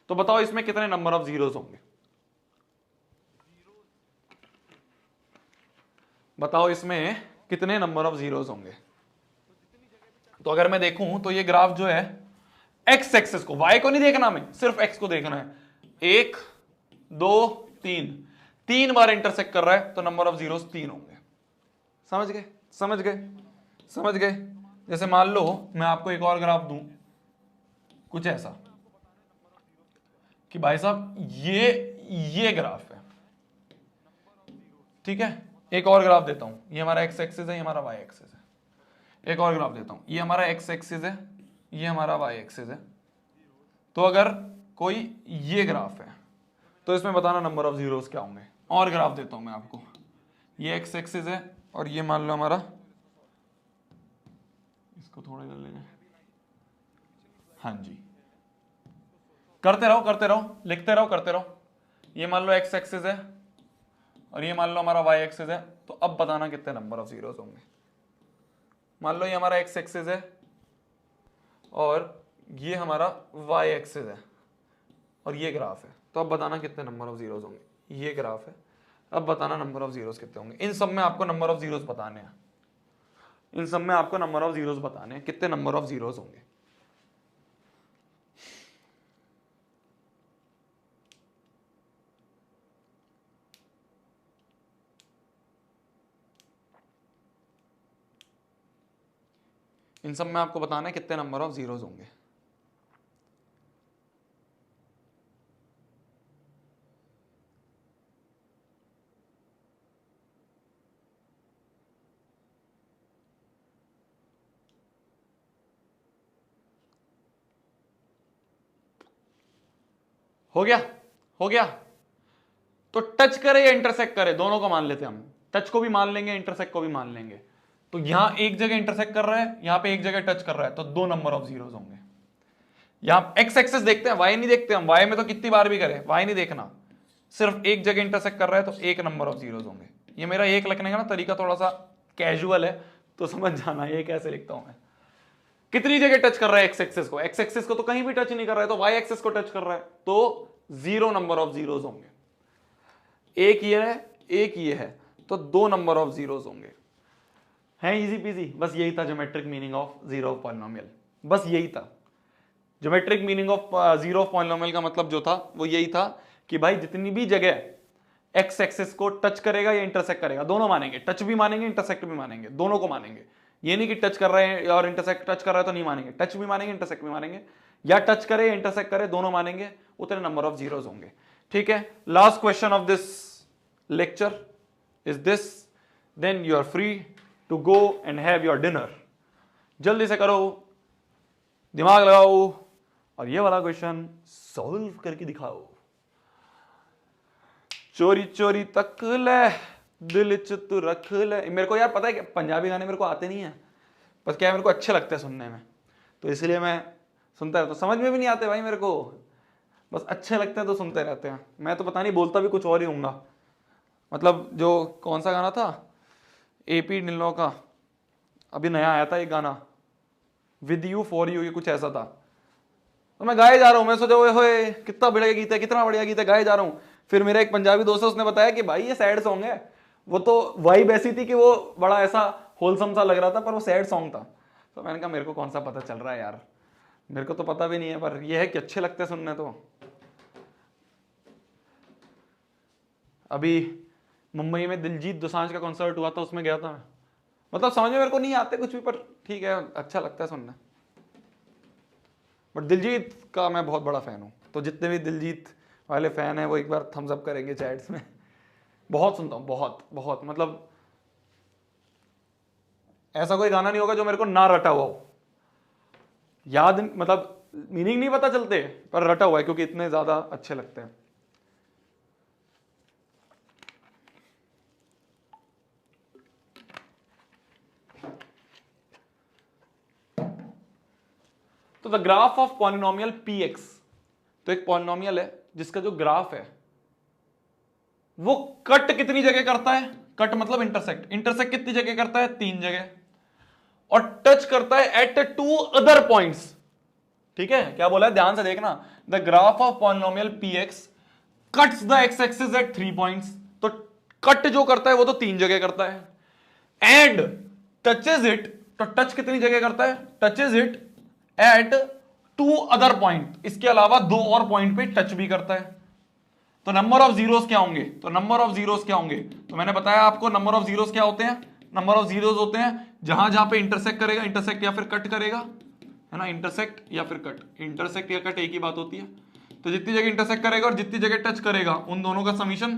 तो बताओ इसमें कितने नंबर ऑफ जीरोस होंगे? बताओ इसमें कितने नंबर ऑफ जीरोस होंगे? तो अगर मैं देखूं तो ये ग्राफ जो है एक्स एक्सिस को, वाई को नहीं देखना, मैं सिर्फ एक्स को देखना है। 1 2 3, 3 बार इंटरसेक्ट कर रहा है तो नंबर ऑफ जीरोस 3 होंगे। समझ गए? जैसे मान लो मैं आपको एक और ग्राफ दूं कुछ ऐसा कि भाई साहब ये ग्राफ है, ठीक है। एक और ग्राफ देता हूं, ये हमारा एक्स एक्सिस है, ये हमारा वाई एक्सिस है। एक और ग्राफ देता हूं, ये हमारा एक्स एक्सिस है, ये हमारा वाई एक्सिस है। तो अगर कोई ये ग्राफ है तो इसमें बताना नंबर ऑफ जीरोस क्या होंगे। और ग्राफ देता हूं मैं आपको, ये एक्स एक्सिस है और ये मान लो हमारा, इसको थोड़ा इधर ले जाए, हाँ जी, करते रहो, लिखते रहो, करते रहो। ये मान लो एक्स एक्सिस है और ये मान लो हमारा वाई एक्सिस है। तो अब बताना कितने नंबर ऑफ जीरोस होंगे। मान लो ये हमारा एक्स एक्सिस है और ये हमारा वाई एक्सिस है और ये ग्राफ है। तो अब बताना कितने नंबर ऑफ जीरोस होंगे। ये ग्राफ है, अब बताना नंबर ऑफ जीरोस कितने होंगे। इन सब में आपको नंबर ऑफ जीरोस बताने हैं, कितने नंबर ऑफ जीरोस होंगे। इन सब में आपको बताना है कितने नंबर ऑफ जीरोस होंगे। हो गया। तो टच करे या इंटरसेक्ट करे, दोनों को मान लेते हैं हम। टच को भी मान लेंगे, इंटरसेक्ट को भी मान लेंगे। तो यहां एक जगह इंटरसेक्ट कर रहा है, यहां पे एक जगह टच कर रहा है, तो 2 नंबर ऑफ जीरोस होंगे। यहां एक्स एक्सेस देखते हैं, वाई नहीं देखते हम। वाई में तो कितनी बार भी करे, वाई नहीं देखना, सिर्फ एक जगह इंटरसेक्ट कर रहा है तो 1 नंबर ऑफ जीरोस होंगे। ये मेरा एक लिखने का ना तरीका थोड़ा सा कैजुअल है, तो समझ जाना ये कैसे लिखता हूं मैं। कितनी जगह टच कर रहा है एक्स एक्सिस को? एक्स एक्सिस को तो कहीं भी टच नहीं कर रहा है, तो वाई एक्सिस को टच कर रहा है, तो 0 नंबर ऑफ जीरोस होंगे। एक ये है, तो 2 नंबर ऑफ जीरोस होंगे। है इजी पीजी। बस यही था geometric meaning of zero of polynomial, बस यही था geometric meaning of zero of polynomial का मतलब जो था वो यही था कि भाई जितनी भी जगह एक्स एक्सिस को टच करेगा या इंटरसेक्ट करेगा, दोनों मानेंगे, टच भी मानेंगे, इंटरसेक्ट भी मानेंगे, दोनों को मानेंगे। ये नहीं कि टच कर रहे हैं और इंटरसेक्ट टच कर रहा है तो नहीं मानेंगे, टच भी मानेंगे, इंटरसेक्ट भी मानेंगे, या टच करे या इंटरसेक्ट करे, दोनों मानेंगे, उतने नंबर ऑफ जीरोस होंगे। ठीक है, last question of this lecture is this, then you are free to go and have your dinner. जल्दी से करो, दिमाग लगाओ और ये वाला क्वेश्चन सॉल्व करके दिखाओ। चोरी चोरी तक ले दिल च तू रख ले। मेरे को यार पता है कि पंजाबी गाने मेरे को आते नहीं है, बस क्या है मेरे को अच्छे लगते हैं सुनने में, तो इसलिए मैं सुनते रहते, समझ में भी नहीं आते भाई मेरे को, बस अच्छे लगते हैं तो सुनते रहते हैं। मैं तो पता नहीं बोलता भी कुछ और ही हूँगा। मतलब जो कौन सा गाना था AP ढिल्लों का, अभी नया आया था एक गाना, विद यू फॉर यू, ये कुछ ऐसा था, तो मैं गाए जा रहा हूँ। मैं सोचा ओए होए कितना बढ़िया गीत है, कितना बढ़िया गीत है, गाए जा रहा हूँ। फिर मेरा एक पंजाबी दोस्त है, उसने बताया कि भाई ये सैड सॉन्ग है। वो तो वाइब ऐसी थी कि वो बड़ा ऐसा होलसम सा लग रहा था, पर वो सैड सॉन्ग था। तो मैंने कहा मेरे को कौन सा पता चल रहा है यार, मेरे को तो पता भी नहीं है, पर ये है कि अच्छे लगते हैं सुनने। तो अभी मुंबई में दिलजीत दोसांझ का कॉन्सर्ट हुआ था, उसमें गया था मैं। मतलब समझ में मेरे को नहीं आते कुछ भी, पर ठीक है, अच्छा लगता है सुनना। बट दिलजीत का मैं बहुत बड़ा फैन हूँ, तो जितने भी दिलजीत वाले फैन हैं वो एक बार थम्स अप करेंगे चैट्स में। बहुत सुनता हूँ, बहुत बहुत, मतलब ऐसा कोई गाना नहीं होगा जो मेरे को ना रटा हुआ हो, याद मतलब मीनिंग नहीं पता चलते, पर रटा हुआ है, क्योंकि इतने ज्यादा अच्छे लगते हैं। तो the graph of polynomial px, तो एक पॉलिनोमियल है जिसका जो ग्राफ है वो कट कितनी जगह करता है, कट मतलब इंटरसेक्ट, इंटरसेक्ट कितनी जगह करता है, 3 जगह, और टच करता है एट 2 अदर पॉइंट्स। ठीक है, क्या बोला है ध्यान से देखना, the graph of polynomial px cuts the x axis at 3 points. तो कट जो करता है वो तो 3 जगह करता है, एंड टचेज इट, तो टच कितनी जगह करता है, touches it at 2 other point, इसके अलावा 2 और पॉइंट पे टच भी करता है। तो नंबर ऑफ जीरोस क्या होंगे, तो नंबर ऑफ जीरोस क्या होंगे, तो मैंने बताया आपको नंबर ऑफ जीरोस क्या होते हैं, नंबर ऑफ जीरोस होते हैं जहां जहां पे इंटरसेक्ट करेगा, इंटरसेक्ट या फिर कट करेगा, है ना, इंटरसेक्ट या फिर कट, इंटरसेक्ट या कट एक ही बात होती है। तो जितनी जगह इंटरसेक्ट करेगा और जितनी जगह टच करेगा उन दोनों का समीशन,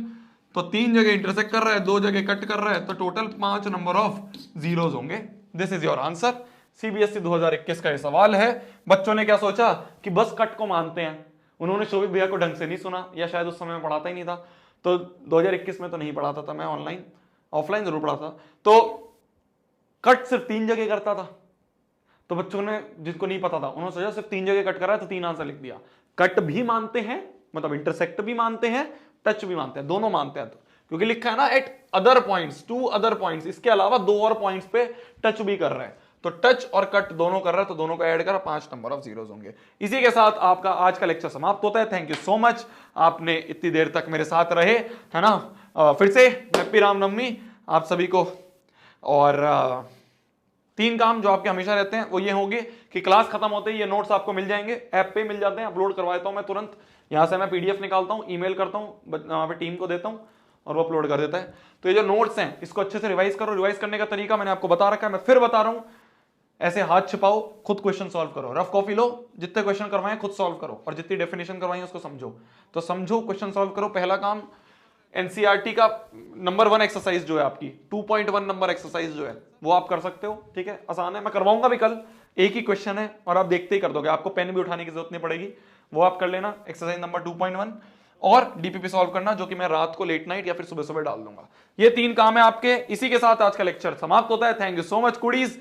तो 3 जगह इंटरसेक्ट कर रहा है, 2 जगह कट कर रहा है, तो टोटल 5 नंबर ऑफ जीरोस होंगे। This is your answer. CBSE 2021 का ये सवाल है। बच्चों ने क्या सोचा कि बस कट को मानते हैं, उन्होंने शोभित भैया को ढंग से नहीं सुना, या शायद उस समय में पढ़ाता ही नहीं था। तो 2021 में तो नहीं पढ़ाता था मैं, ऑनलाइन ऑफलाइन जरूर पढ़ाता। तो कट सिर्फ 3 जगह करता था, तो बच्चों ने जिनको नहीं पता था उन्होंने सोचा सिर्फ 3 जगह कट कर रहा है, तो 3 आंसर लिख दिया। कट भी मानते हैं, मतलब इंटरसेक्ट भी मानते हैं, टच भी मानते हैं, दोनों मानते हैं, तो क्योंकि लिखा है ना eight other points, 2 other points, इसके अलावा 2 और पॉइंट्स पे टच भी कर रहे हैं, तो टच और कट दोनों कर रहा है, तो दोनों को ऐड कर 5 नंबर ऑफ जीरोस होंगे। इसी के साथ आपका आज का लेक्चर समाप्त होता है। थैंक यू सो मच, आपने इतनी देर तक मेरे साथ रहे, है ना। फिर से हैप्पी रामनवमी आप सभी को। और 3 काम जो आपके हमेशा रहते हैं वो ये होंगे कि क्लास खत्म होते ही ये नोट्स आपको मिल जाएंगे, ऐप पे मिल जाते हैं, अपलोड करवा देता हूं मैं तुरंत, यहां से मैं PDF निकालता हूं, ईमेल करता हूं, वहां पे टीम को देता हूं और वो अपलोड कर देता है। तो ये जो नोट्स हैं इसको अच्छे से रिवाइज करो। रिवाइज करने का तरीका मैंने आपको बता रखा है, मैं फिर बता रहा हूं। ऐसे हाथ छिपाओ, खुद क्वेश्चन सॉल्व करो, रफ कॉपी लो, जितने क्वेश्चन करवाए खुद सॉल्व करो, और जितनी डेफिनेशन करवाई उसको समझो। तो समझो, क्वेश्चन सॉल्व करो। पहला काम NCERT का नंबर 1 एक्सरसाइज जो है आपकी 2.1 नंबर एक्सरसाइज जो है वो आप कर सकते हो। ठीक है, आसान है, मैं करवाऊंगा भी कल, एक ही क्वेश्चन है और आप देखते ही कर दोगे, आपको पेन भी उठाने की जरूरत नहीं पड़ेगी। वो आप कर लेना, एक्सरसाइज नंबर 2.1, और DPP सॉल्व करना, जो कि मैं रात को लेट नाइट या फिर सुबह सुबह डाल दूंगा। ये 3 काम है आपके। इसी के साथ आज का लेक्चर समाप्त होता है। Thank you so much कुडीज।